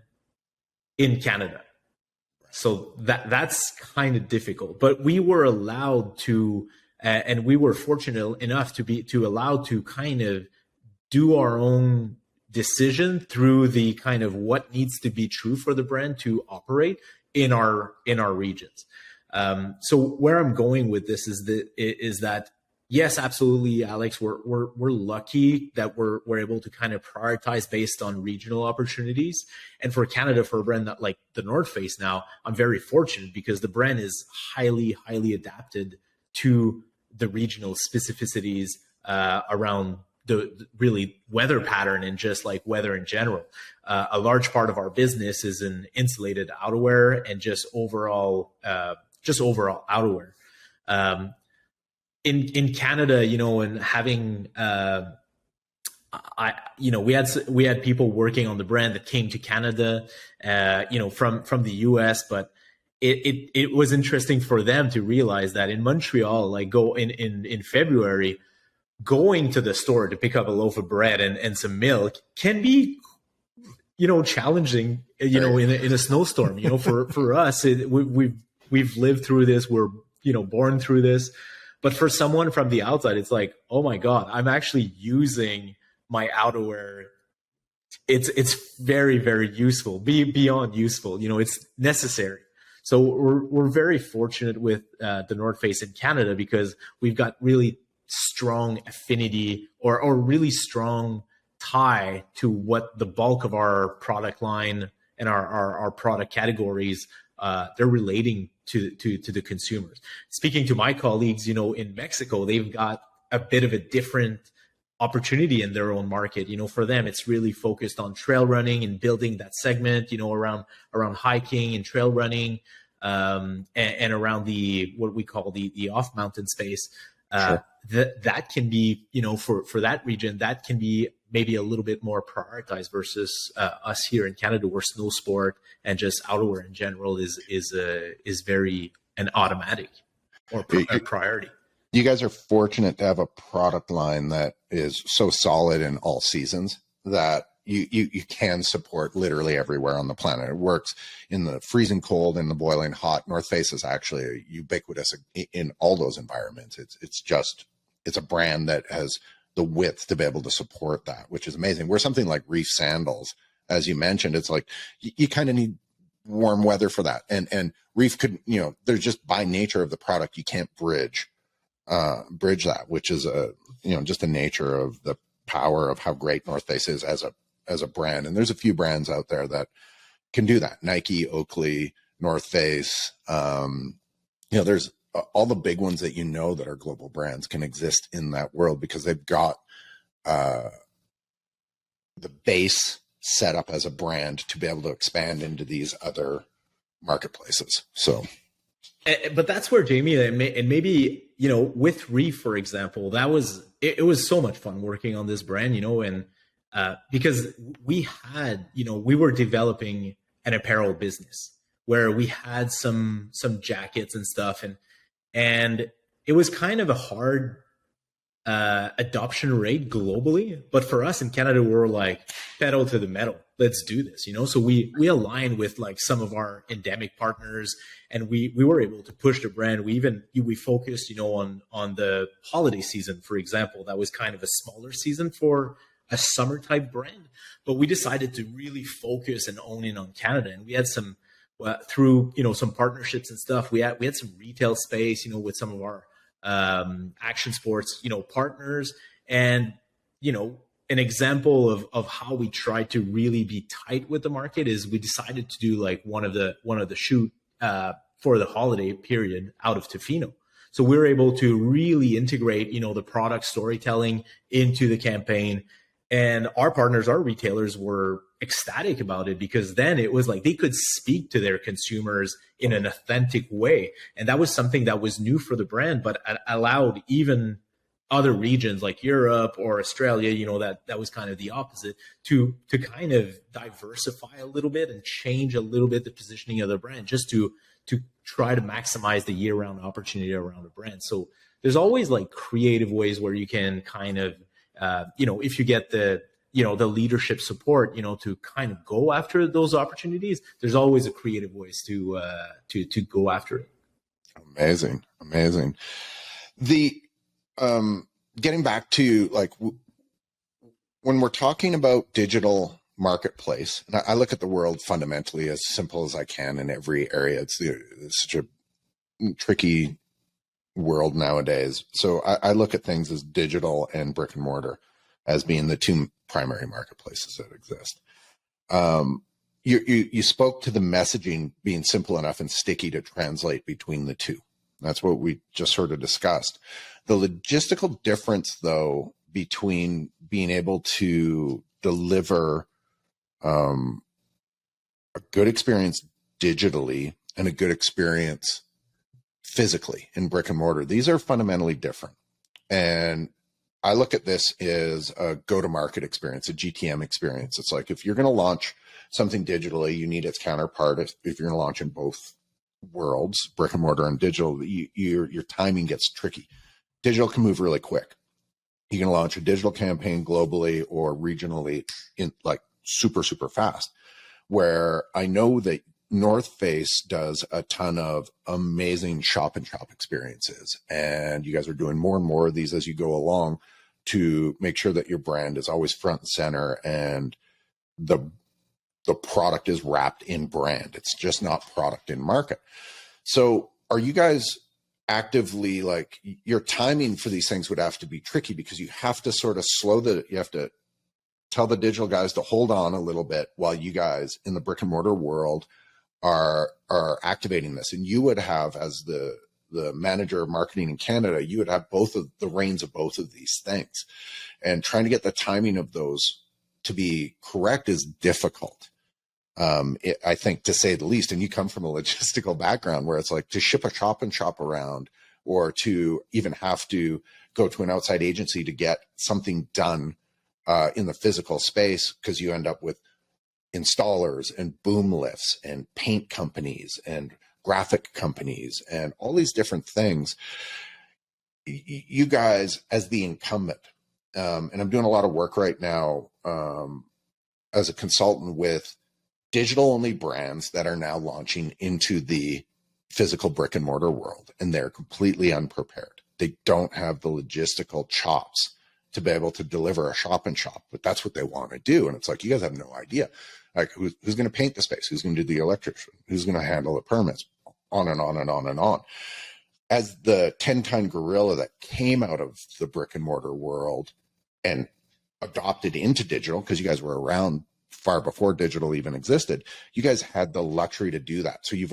in Canada. So that's kind of difficult, but we were allowed to, and we were fortunate enough to allowed to kind of do our own decision through the kind of what needs to be true for the brand to operate in our regions. So where I'm going with this is that yes, absolutely, Alex, we're lucky that we're able to kind of prioritize based on regional opportunities. And for Canada, for a brand that like the North Face now, I'm very fortunate because the brand is highly adapted to the regional specificities around the really weather pattern and just like weather in general. A large part of our business is in insulated outerwear and just overall outerwear. In Canada, you know, and having we had people working on the brand that came to Canada, you know, from the US, but it was interesting for them to realize that in Montreal, like go in February, going to the store to pick up a loaf of bread and some milk can be, you know, challenging, you know, in a snowstorm. You know, for us, we've lived through this. We're, you know, born through this. But for someone from the outside, it's like, oh my God, I'm actually using my outerwear. It's very, very useful, beyond useful. You know, it's necessary. So we're very fortunate with the North Face in Canada because we've got really strong affinity or really strong tie to what the bulk of our product line and our product categories they're relating to the consumers. Speaking to my colleagues, you know, in Mexico, they've got a bit of a different opportunity in their own market. You know, for them, it's really focused on trail running and building that segment, you know, around hiking and trail running, and around the what we call the off mountain space. Sure. That can be, you know, for that region, that can be maybe a little bit more prioritized versus us here in Canada, where snow sport and just outerwear in general is very an automatic or a priority. You guys are fortunate to have a product line that is so solid in all seasons that you can support literally everywhere on the planet. It works in the freezing cold and the boiling hot. North Face is actually ubiquitous in all those environments. It's a brand that has the width to be able to support that, which is amazing. Where something like Reef sandals, as you mentioned, it's like you kind of need warm weather for that. And Reef could, you know, there's just by nature of the product, you can't bridge that, which is just the nature of the power of how great North Face is as a brand. And there's a few brands out there that can do that. Nike, Oakley, North Face, there's all the big ones that, you know, that are global brands can exist in that world because they've got the base set up as a brand to be able to expand into these other marketplaces. So, but that's where Jamie and maybe, you know, with Reef, for example, it was so much fun working on this brand, you know, and because we were developing an apparel business where we had some jackets and stuff, and it was kind of a hard adoption rate globally. But for us in Canada, we're like pedal to the metal. Let's do this, you know? So we align with like some of our endemic partners, and we were able to push the brand. We focused, you know, on the holiday season, for example. That was kind of a smaller season for a summer type brand, but we decided to really focus and own in on Canada. And we had some through, you know, some partnerships and stuff. We had some retail space, you know, with some of our action sports, you know, partners. And, you know, an example of how we try to really be tight with the market is we decided to do like one of the shoot for the holiday period out of Tofino. So we were able to really integrate, you know, the product storytelling into the campaign. And our partners, our retailers were ecstatic about it because then it was like they could speak to their consumers in an authentic way. And that was something that was new for the brand, but allowed even other regions like Europe or Australia, you know, that was kind of the opposite, to kind of diversify a little bit and change a little bit the positioning of the brand, just to try to maximize the year-round opportunity around the brand. So there's always like creative ways where you can kind of, you know, if you get the leadership support, you know, to kind of go after those opportunities, there's always a creative ways to go after it. Amazing. The getting back to like when we're talking about digital marketplace, and I look at the world fundamentally as simple as I can in every area. It's such a tricky world nowadays. So I look at things as digital and brick and mortar as being the two primary marketplaces that exist. You spoke to the messaging being simple enough and sticky to translate between the two. That's what we just sort of discussed. The logistical difference, though, between being able to deliver a good experience digitally and a good experience physically in brick and mortar, these are fundamentally different. And I look at this as a go-to-market experience, a GTM experience. It's like if you're going to launch something digitally, you need its counterpart. If you're going to launch in both worlds, brick and mortar and digital, your timing gets tricky. Digital can move really quick. You can launch a digital campaign globally or regionally in like super, super fast. Where I know that North Face does a ton of amazing shop and shop experiences, and you guys are doing more and more of these as you go along to make sure that your brand is always front and center and the product is wrapped in brand. It's just not product in market. So are you guys actively, like, your timing for these things would have to be tricky because you have to sort of you have to tell the digital guys to hold on a little bit while you guys in the brick and mortar world are activating this. And you would have, as the manager of marketing in Canada, you would have both of the reins of both of these things, and trying to get the timing of those to be correct is difficult. I think, to say the least. And you come from a logistical background where it's like to ship a shop and shop around, or to even have to go to an outside agency to get something done in the physical space, because you end up with installers and boom lifts and paint companies and graphic companies and all these different things. You guys, as the incumbent, and I'm doing a lot of work right now as a consultant with digital only brands that are now launching into the physical brick and mortar world, and they're completely unprepared. They don't have the logistical chops to be able to deliver a shop and shop, but that's what they want to do. And it's like, you guys have no idea, like, who's going to paint the space, who's going to do the electrician, who's going to handle the permits, on and on and on and on. As the 10-ton gorilla that came out of the brick and mortar world and adopted into digital, because you guys were around far before digital even existed, you guys had the luxury to do that. So you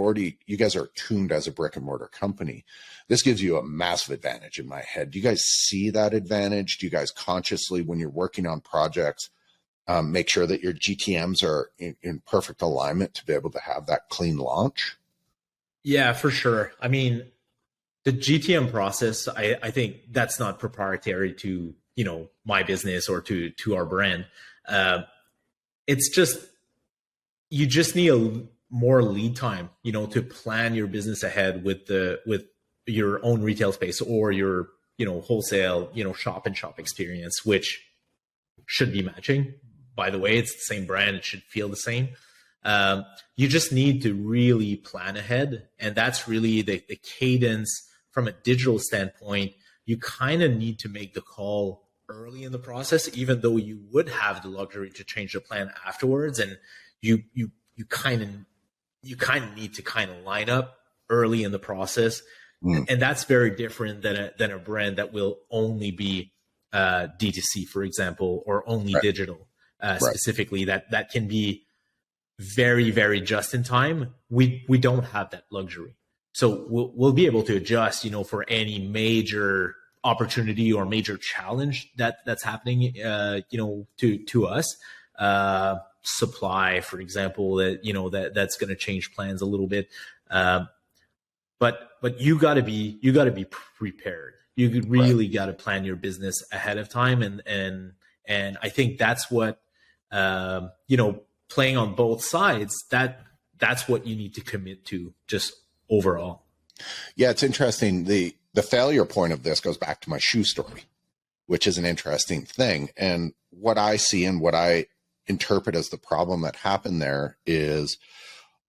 guys are tuned as a brick and mortar company. This gives you a massive advantage in my head. Do you guys see that advantage? Do you guys consciously, when you're working on projects, make sure that your GTMs are in perfect alignment to be able to have that clean launch? Yeah, for sure. I mean, the GTM process, I think that's not proprietary to, my business or to our brand. It's just, you just need a more lead time, to plan your business ahead with your own retail space or your, wholesale, shop and shop experience, which should be matching. By the way, it's the same brand. It should feel the same. You just need to really plan ahead. And that's really the cadence from a digital standpoint. You kind of need to make the call early in the process, even though you would have the luxury to change the plan afterwards. And you kind of need to kind of line up early in the process. And that's very different than a brand that will only be D2C, for example, or only digital. Specifically, that can be very, very just in time. We don't have that luxury, so we'll be able to adjust, for any major opportunity or major challenge that's happening, to us. Supply, for example, that's going to change plans a little bit. But you got to be prepared. You really got to plan your business ahead of time, and I think that's what. Playing on both sides, that's what you need to commit to, just overall. Yeah, it's interesting. The failure point of this goes back to my shoe story, which is an interesting thing. And what I see and what I interpret as the problem that happened there is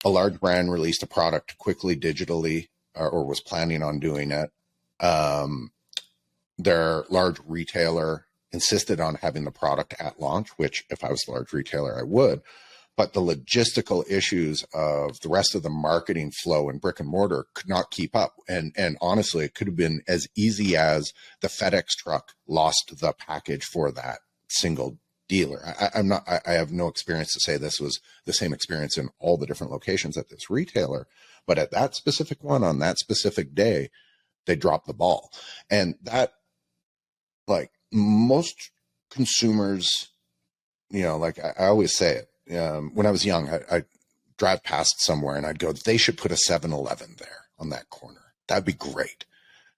a large brand released a product quickly digitally, or was planning on doing it. Their large retailer insisted on having the product at launch, which if I was a large retailer, I would. But the logistical issues of the rest of the marketing flow and brick and mortar could not keep up. And honestly, it could have been as easy as the FedEx truck lost the package for that single dealer. I have no experience to say this was the same experience in all the different locations at this retailer, but at that specific one on that specific day, they dropped the ball. And that, like most consumers, like I always say it, when I was young, I'd drive past somewhere and I'd go, they should put a 7-Eleven there on that corner. That'd be great.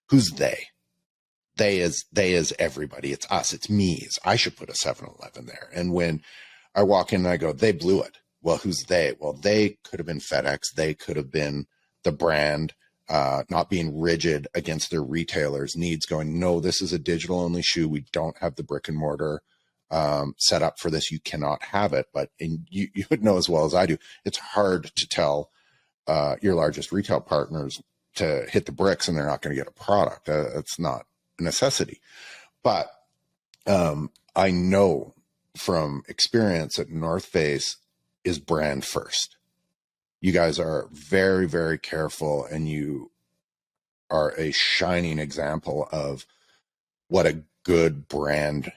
Who's they? They is everybody. It's us. It's me. I should put a 7-Eleven there. And when I walk in and I go, they blew it. Well, who's they? Well, they could have been FedEx. They could have been the brand, not being rigid against their retailers' needs, going, no, this is a digital only shoe. We don't have the brick and mortar set up for this. You cannot have it. But you would know as well as I do, it's hard to tell your largest retail partners to hit the bricks and they're not going to get a product. It's not a necessity. But I know from experience that North Face is brand first. You guys are very, very careful, and you are a shining example of what a good brand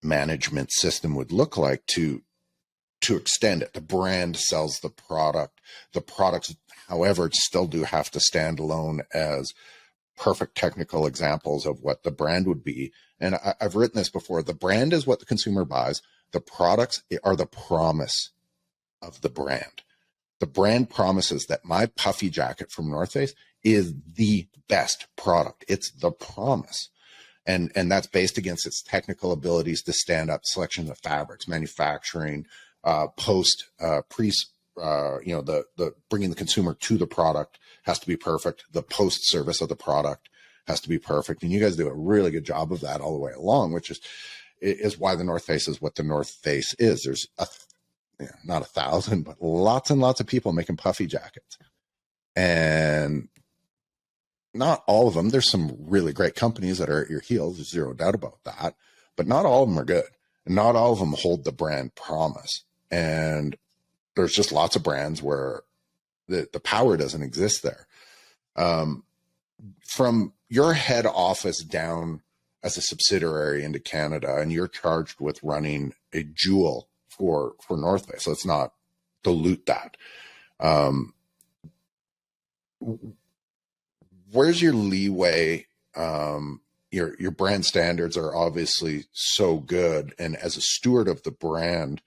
management system would look like to extend it. The brand sells the product. The products, however, still do have to stand alone as perfect technical examples of what the brand would be. And I've written this before. The brand is what the consumer buys. The products are the promise of the brand. The brand promises that my puffy jacket from North Face is the best product. It's the promise. And that's based against its technical abilities to stand up selection of fabrics, manufacturing, post, pre, the bringing the consumer to the product has to be perfect. The post service of the product has to be perfect. And you guys do a really good job of that all the way along, which is why the North Face is what the North Face is. There's not 1,000, but lots and lots of people making puffy jackets. And not all of them. There's some really great companies that are at your heels. There's zero doubt about that. But not all of them are good. And not all of them hold the brand promise. And there's just lots of brands where the power doesn't exist there. From your head office down as a subsidiary into Canada, and you're charged with running a jewel for North Face. Let's not dilute that. Where's your leeway? Your brand standards are obviously so good, and as a steward of the brand,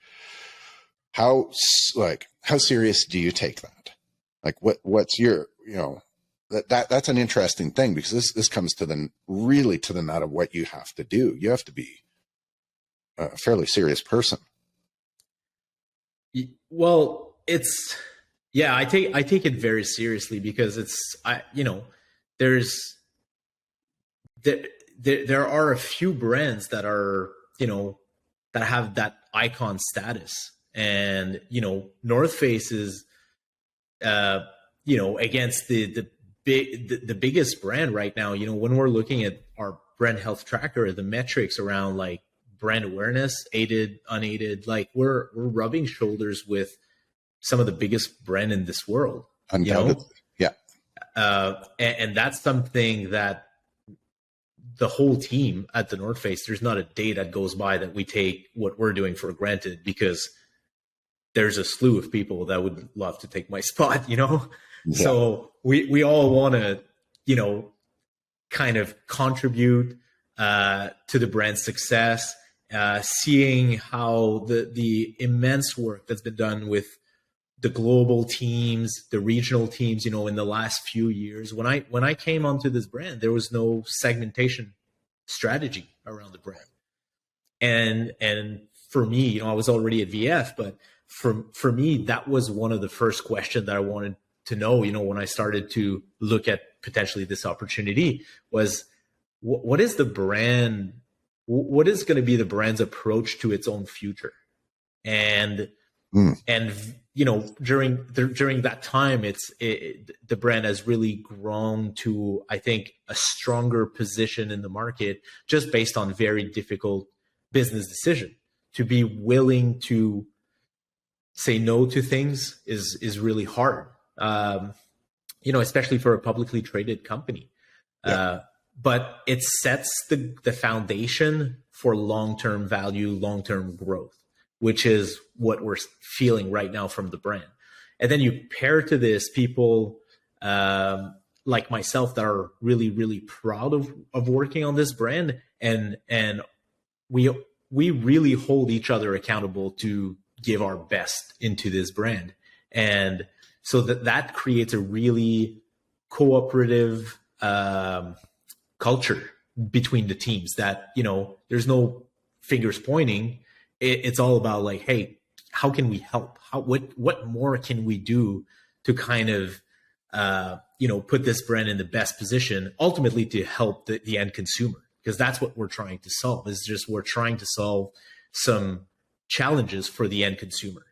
how serious do you take that? Like, what's your, that's an interesting thing, because this comes to the nut of what you have to do. You have to be a fairly serious person. Well, I take it very seriously, because there are a few brands that are, that have that icon status, and, North Face is, against the biggest brand right now. When we're looking at our brand health tracker, the metrics around like brand awareness, aided, unaided, like we're rubbing shoulders with some of the biggest brand in this world. Undoubtedly. Yeah. And that's something that the whole team at the North Face, there's not a day that goes by that we take what we're doing for granted, because there's a slew of people that would love to take my spot, Yeah. So we all want to, kind of contribute to the brand's success, seeing how the immense work that's been done with the global teams, the regional teams, in the last few years. When I came onto this brand, there was no segmentation strategy around the brand. And for me, I was already at VF, but for me, that was one of the first questions that I wanted to know, when I started to look at potentially this opportunity, was what is the brand, what is going to be the brand's approach to its own future? And during that time, the brand has really grown to, I think, a stronger position in the market, just based on very difficult business decision. To be willing to say no to things is really hard, especially for a publicly traded company. Yeah. But it sets the foundation for long-term value, long-term growth, which is what we're feeling right now from the brand. And then you pair to this people like myself that are really, really proud of working on this brand. And we really hold each other accountable to give our best into this brand. And so that creates a really cooperative culture between the teams that, there's no fingers pointing. It's all about like, hey, how can we help? What more can we do to kind of, put this brand in the best position, ultimately to help the end consumer? Because that's what we're trying to solve, we're trying to solve some challenges for the end consumer.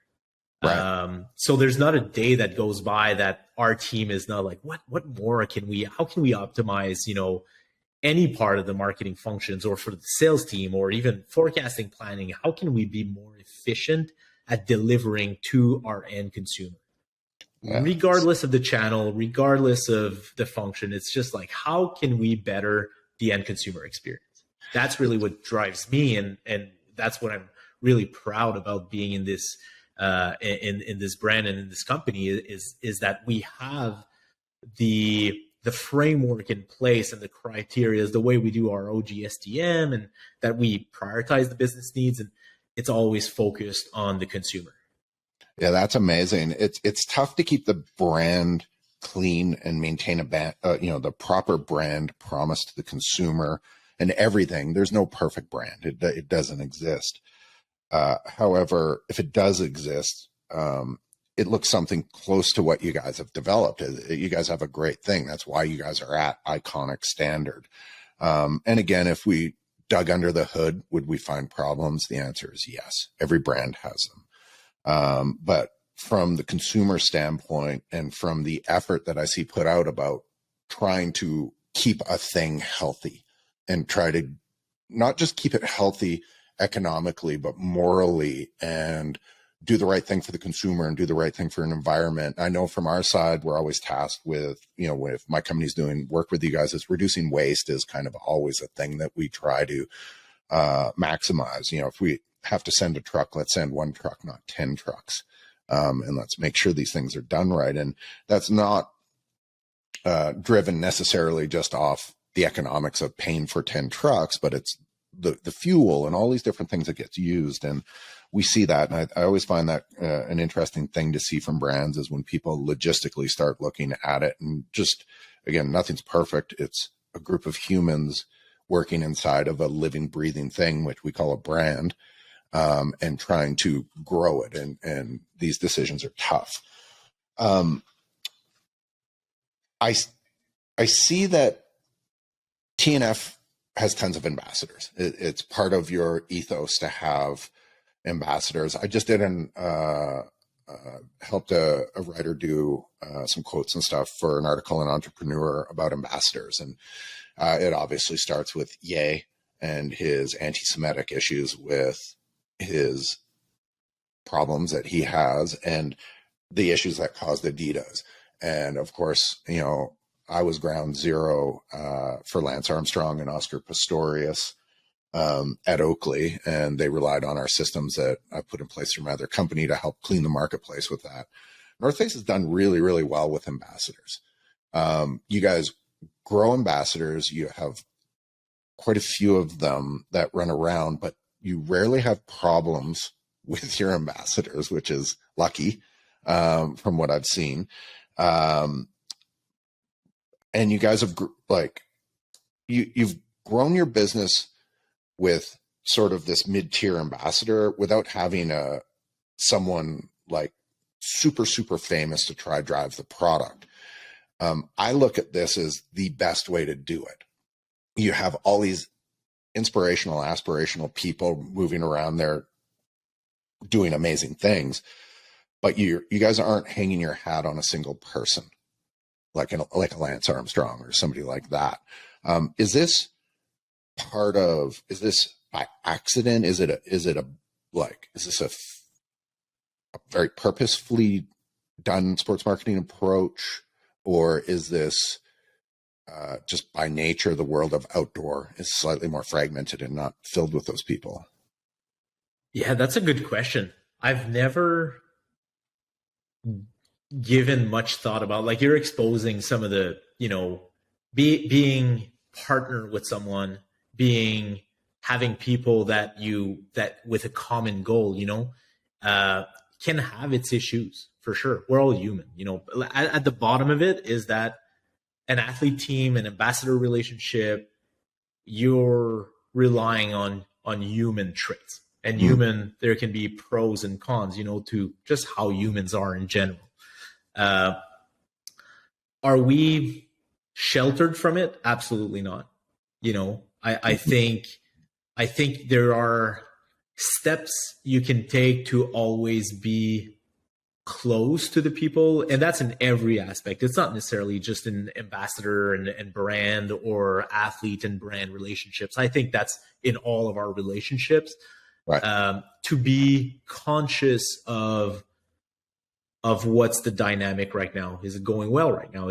Right. So there's not a day that goes by that our team is not like, what more how can we optimize, any part of the marketing functions, or for the sales team, or even forecasting, planning, how can we be more efficient at delivering to our end consumer? Yeah. Regardless of the channel, regardless of the function, it's just like, how can we better the end consumer experience? That's really what drives me, and that's what I'm really proud about being in this in this brand and in this company is that we have the framework in place and the criteria, the way we do our OGSDM, and that we prioritize the business needs, and it's always focused on the consumer. Yeah, that's amazing. It's tough to keep the brand clean and maintain the proper brand promise to the consumer and everything. There's no perfect brand. It doesn't exist. However, if it does exist, it looks something close to what you guys have developed. You guys have a great thing. That's why you guys are at iconic standard. And again, if we dug under the hood, would we find problems? The answer is yes. Every brand has them. But from the consumer standpoint and from the effort that I see put out about trying to keep a thing healthy and try to not just keep it healthy economically, but morally, and do the right thing for the consumer and do the right thing for an environment. I know from our side, we're always tasked with, if my company's doing work with you guys, is reducing waste is kind of always a thing that we try to maximize. If we have to send a truck, let's send one truck, not 10 trucks. And let's make sure these things are done right. And that's not driven necessarily just off the economics of paying for 10 trucks, but it's the fuel and all these different things that gets used. And we see that. And I always find that an interesting thing to see from brands is when people logistically start looking at it, and just, again, nothing's perfect. It's a group of humans working inside of a living, breathing thing, which we call a brand, and trying to grow it. And these decisions are tough. I see that TNF has tons of ambassadors. It's part of your ethos to have ambassadors. I just did helped a writer do some quotes and stuff for an article in Entrepreneur about ambassadors. And it obviously starts with Ye and his anti-Semitic issues with his problems that he has and the issues that caused Adidas. And of course, I was ground zero for Lance Armstrong and Oscar Pistorius at Oakley, and they relied on our systems that I put in place through my other company to help clean the marketplace with that. North Face has done really, really well with ambassadors. You guys grow ambassadors. You have quite a few of them that run around, but you rarely have problems with your ambassadors, which is lucky from what I've seen. And you guys have you've grown your business with sort of this mid-tier ambassador without having someone like super, super famous to try drive the product. I look at this as the best way to do it. You have all these inspirational, aspirational people moving around there doing amazing things, but you guys aren't hanging your hat on a single person like a Lance Armstrong or somebody like that. Is this by accident? Is this a very purposefully done sports marketing approach, or is this just by nature the world of outdoor is slightly more fragmented and not filled with those people? Yeah, that's a good question. I've never given much thought about, like, you're exposing some of the, being partner with someone, having people that with a common goal, can have its issues for sure. We're all human, at the bottom of it is that an athlete team, an ambassador relationship, you're relying on human traits, and there can be pros and cons, to just how humans are in general. Are we sheltered from it? Absolutely not. I think there are steps you can take to always be close to the people, and that's in every aspect. It's not necessarily just in ambassador and brand, or athlete and brand relationships. I think that's in all of our relationships. Right. To be conscious of what's the dynamic right now. Is it going well right now?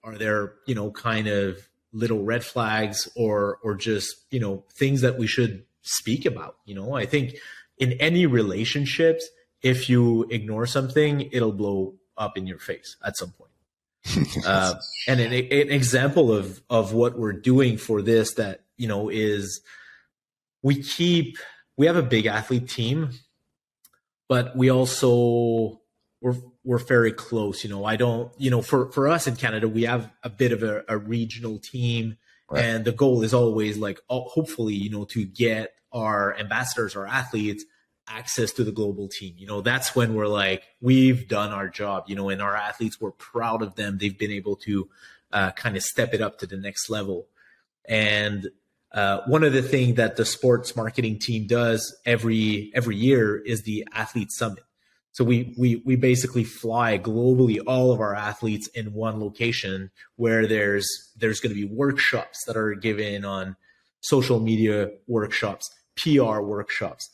Are there, kind of little red flags or just, things that we should speak about? I think in any relationships, if you ignore something, it'll blow up in your face at some point. And an example of what we're doing for this, that, is we have a big athlete team, but we also, we're very close. I don't, for us in Canada, we have a bit of a regional team. Right. And the goal is always, like, hopefully, to get our ambassadors, our athletes, access to the global team. That's when we're like, we've done our job, and our athletes, we're proud of them. They've been able to kind of step it up to the next level. And one of the things that the sports marketing team does every year is the athlete summit. So we basically fly globally all of our athletes in one location, where there's going to be workshops that are given on social media workshops, PR workshops,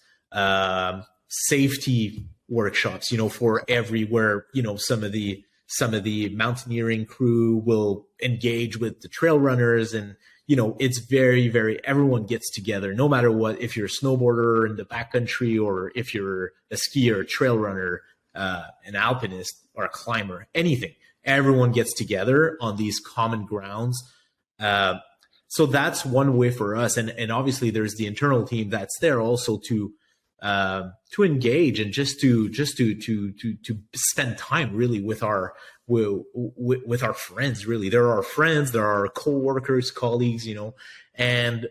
safety workshops, for everywhere. Some of the mountaineering crew will engage with the trail runners, and it's very, very, everyone gets together, no matter what. If you're a snowboarder in the backcountry, or if you're a skier, a trail runner, an alpinist, or a climber, anything, everyone gets together on these common grounds. So that's one way for us. And obviously there's the internal team that's there also to engage, and just to spend time really with our friends. Really, they're our friends, they're our co-workers, colleagues, and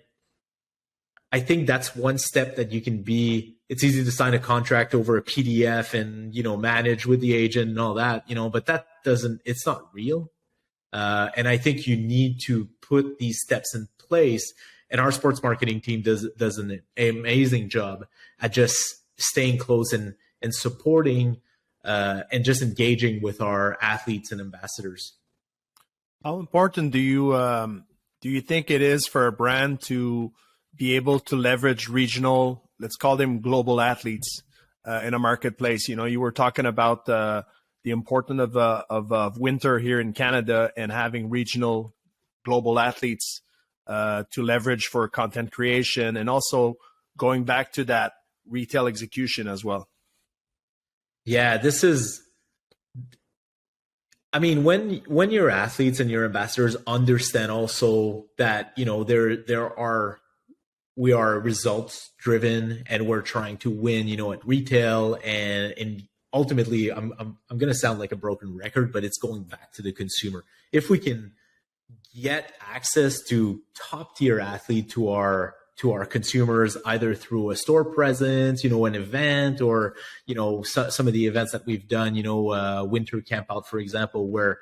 I think that's one step that you can be. It's easy to sign a contract over a PDF and, manage with the agent and all that, but it's not real. And I think you need to put these steps in place. And our sports marketing team does an amazing job at just staying close and supporting and just engaging with our athletes and ambassadors. How important do you think it is for a brand to be able to leverage regional, let's call them global athletes, in a marketplace? You were talking about the importance of winter here in Canada, and having regional global athletes to leverage for content creation, and also going back to that retail execution as well. Yeah, when your athletes and your ambassadors understand also that, we are results driven, and we're trying to win, at retail, and ultimately, I'm going to sound like a broken record, but it's going back to the consumer. If we can get access to top tier athlete to our consumers, either through a store presence, an event, or, some of the events that we've done, Winter Camp Out, for example, where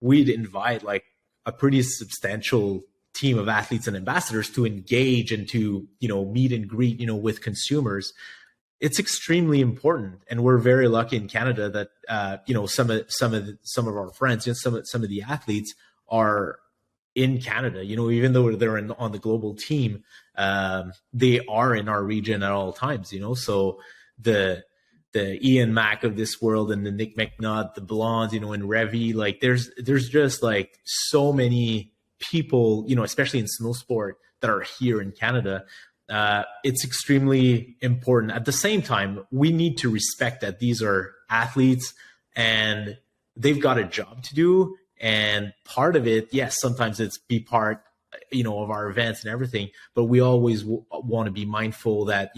we'd invite like a pretty substantial team of athletes and ambassadors to engage and to, meet and greet, with consumers. It's extremely important. And we're very lucky in Canada that, some of our friends, some of the athletes are in Canada, even though they're on the global team, they are in our region at all times, so the Ian Mack of this world and the Nick McNutt, the Blondes, and Revy, like there's just like so many people, especially in snow sport, that are here in Canada. It's extremely important. At the same time, we need to respect that these are athletes and they've got a job to do. And part of it, yes, sometimes it's be part, of our events and everything, but we always want to be mindful that,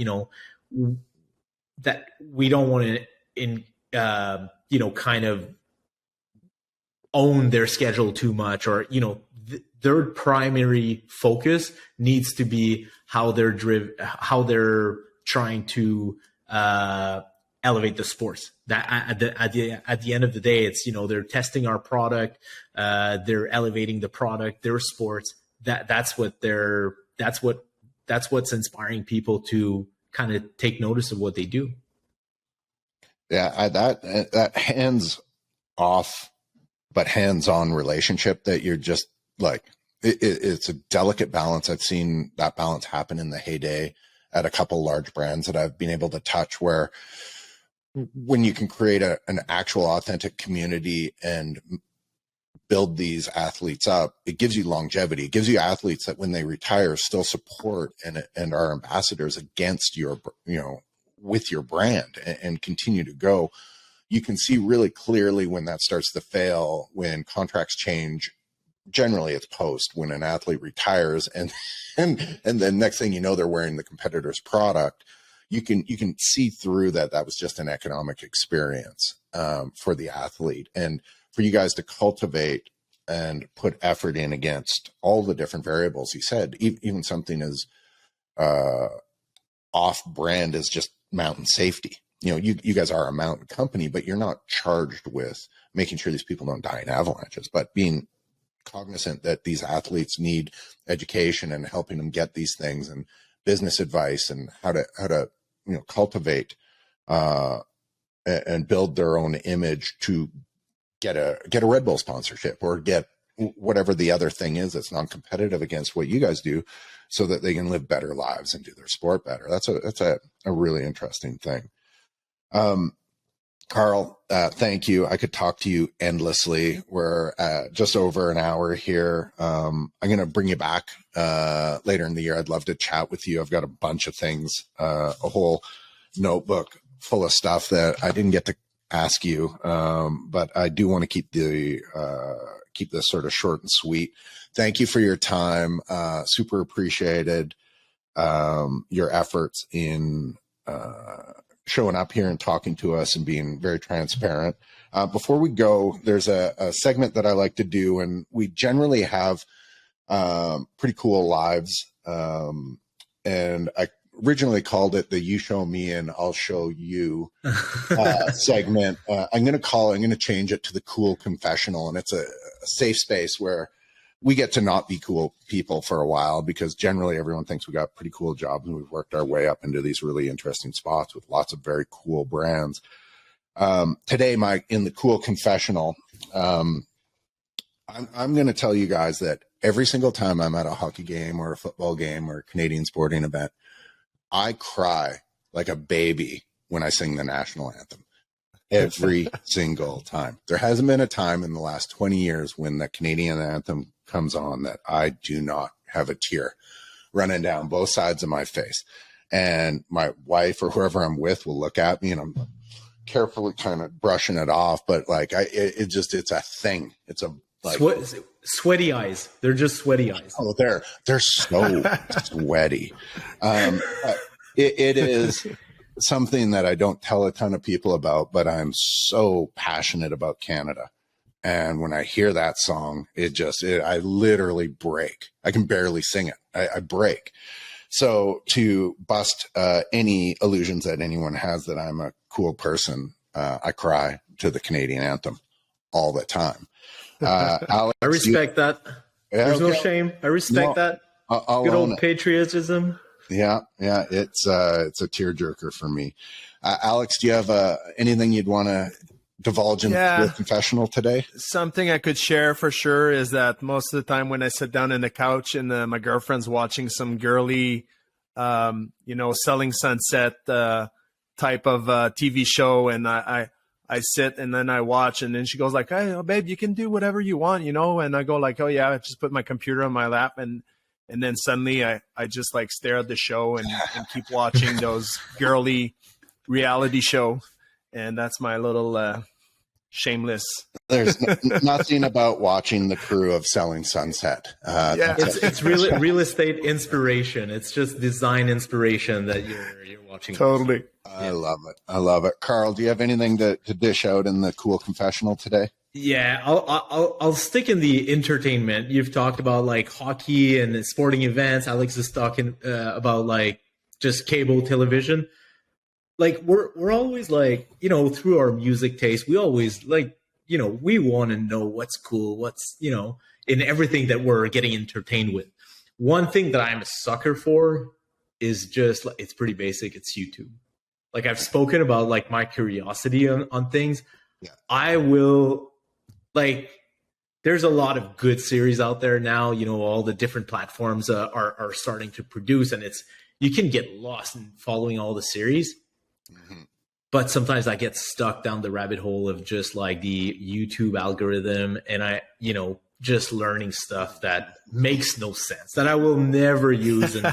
that we don't want to, kind of own their schedule too much, or, their primary focus needs to be how they're trying to elevate the sports. That at the end of the day, it's they're testing our product, they're elevating the product, their sports. That's what's inspiring people to kind of take notice of what they do. Yeah, that hands off but hands-on relationship that you're just like, it's a delicate balance. I've seen that balance happen in the heyday at a couple large brands that I've been able to touch, where when you can create an actual authentic community and build these athletes up, it gives you longevity. It gives you athletes that when they retire still support and are ambassadors against your, with your brand and continue to go. You can see really clearly when that starts to fail, when contracts change. Generally it's post, when an athlete retires and the next thing you know, they're wearing the competitor's product. You can see through that was just an economic experience for the athlete, and for you guys to cultivate and put effort in against all the different variables. He said, even something as off brand as just mountain safety. You guys are a mountain company, but you're not charged with making sure these people don't die in avalanches, but being cognizant that these athletes need education and helping them get these things and business advice and how to cultivate and build their own image to get a Red Bull sponsorship or get whatever the other thing is that's non-competitive against what you guys do, so that they can live better lives and do their sport better. That's a really interesting thing. Carl, thank you. I could talk to you endlessly. We're just over an hour here. I'm going to bring you back later in the year. I'd love to chat with you. I've got a bunch of things, a whole notebook full of stuff that I didn't get to ask you, but I do want to keep this sort of short and sweet. Thank you for your time. Super appreciated your efforts in showing up here and talking to us and being very transparent. Before we go, there's a segment that I like to do, and we generally have pretty cool lives. And I originally called it the "You Show Me and I'll Show You" segment. I'm going to change it to the "Cool Confessional," and it's a safe space where we get to not be cool people for a while, because generally everyone thinks we got pretty cool jobs and we've worked our way up into these really interesting spots with lots of very cool brands. Today, in the Cool Confessional, I'm going to tell you guys that every single time I'm at a hockey game or a football game or a Canadian sporting event, I cry like a baby when I sing the national anthem. Every single time. There hasn't been a time in the last 20 years when the Canadian anthem comes on that I do not have a tear running down both sides of my face. And my wife or whoever I'm with will look at me, and I'm carefully kind of brushing it off. But like, it's a thing. It's a like sweaty eyes. They're just sweaty eyes. Oh, they're so sweaty. It is something that I don't tell a ton of people about, but I'm so passionate about Canada. And when I hear that song, I literally break. I can barely sing it. I break. So to bust any illusions that anyone has that I'm a cool person, I cry to the Canadian anthem all the time. Alex, I respect that. There's no shame. I respect that. Good old patriotism. Yeah. It's a tearjerker for me. Alex, do you have anything you'd want to divulge in the confessional today? Something I could share for sure is that most of the time when I sit down on the couch and my girlfriend's watching some girly, Selling Sunset type of TV show, and I sit and then I watch, and then she goes like, "Hey, babe, you can do whatever you want, and I go like, "Oh yeah," I just put my computer on my lap, and then suddenly I just like stare at the show and keep watching those girly reality show. And that's my little shameless. There's nothing about watching the crew of Selling Sunset. It's real estate inspiration. It's just design inspiration that you're watching. Totally. I love it. I love it. Carl, do you have anything to dish out in the cool confessional today? Yeah, I'll stick in the entertainment. You've talked about like hockey and sporting events. Alex is talking about like just cable television. Like we're always like, through our music taste, we always like, we want to know what's cool, what's, in everything that we're getting entertained with. One thing that I'm a sucker for is just, it's pretty basic. It's YouTube. Like I've spoken about like my curiosity on things. Yeah. I will there's a lot of good series out there now, all the different platforms are starting to produce, and you can get lost in following all the series. Mm-hmm. But sometimes I get stuck down the rabbit hole of just like the YouTube algorithm, and I, just learning stuff that makes no sense, that I will never use. And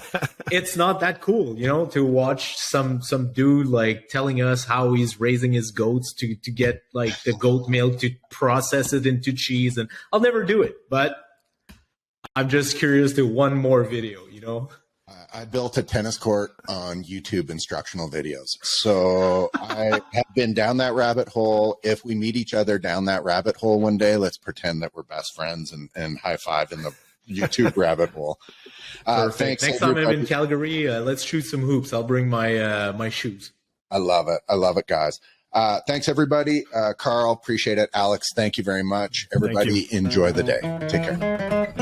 it's not that cool, to watch some dude like telling us how he's raising his goats to get like the goat milk to process it into cheese. And I'll never do it, but I'm just curious to one more video, I built a tennis court on YouTube instructional videos. So I have been down that rabbit hole. If we meet each other down that rabbit hole one day, let's pretend that we're best friends and high five in the YouTube rabbit hole. Thanks. Next time I'm in Calgary, let's shoot some hoops. I'll bring my shoes. I love it. I love it, guys. Thanks, everybody. Carl, appreciate it. Alex, thank you very much. Everybody, enjoy the day. Take care.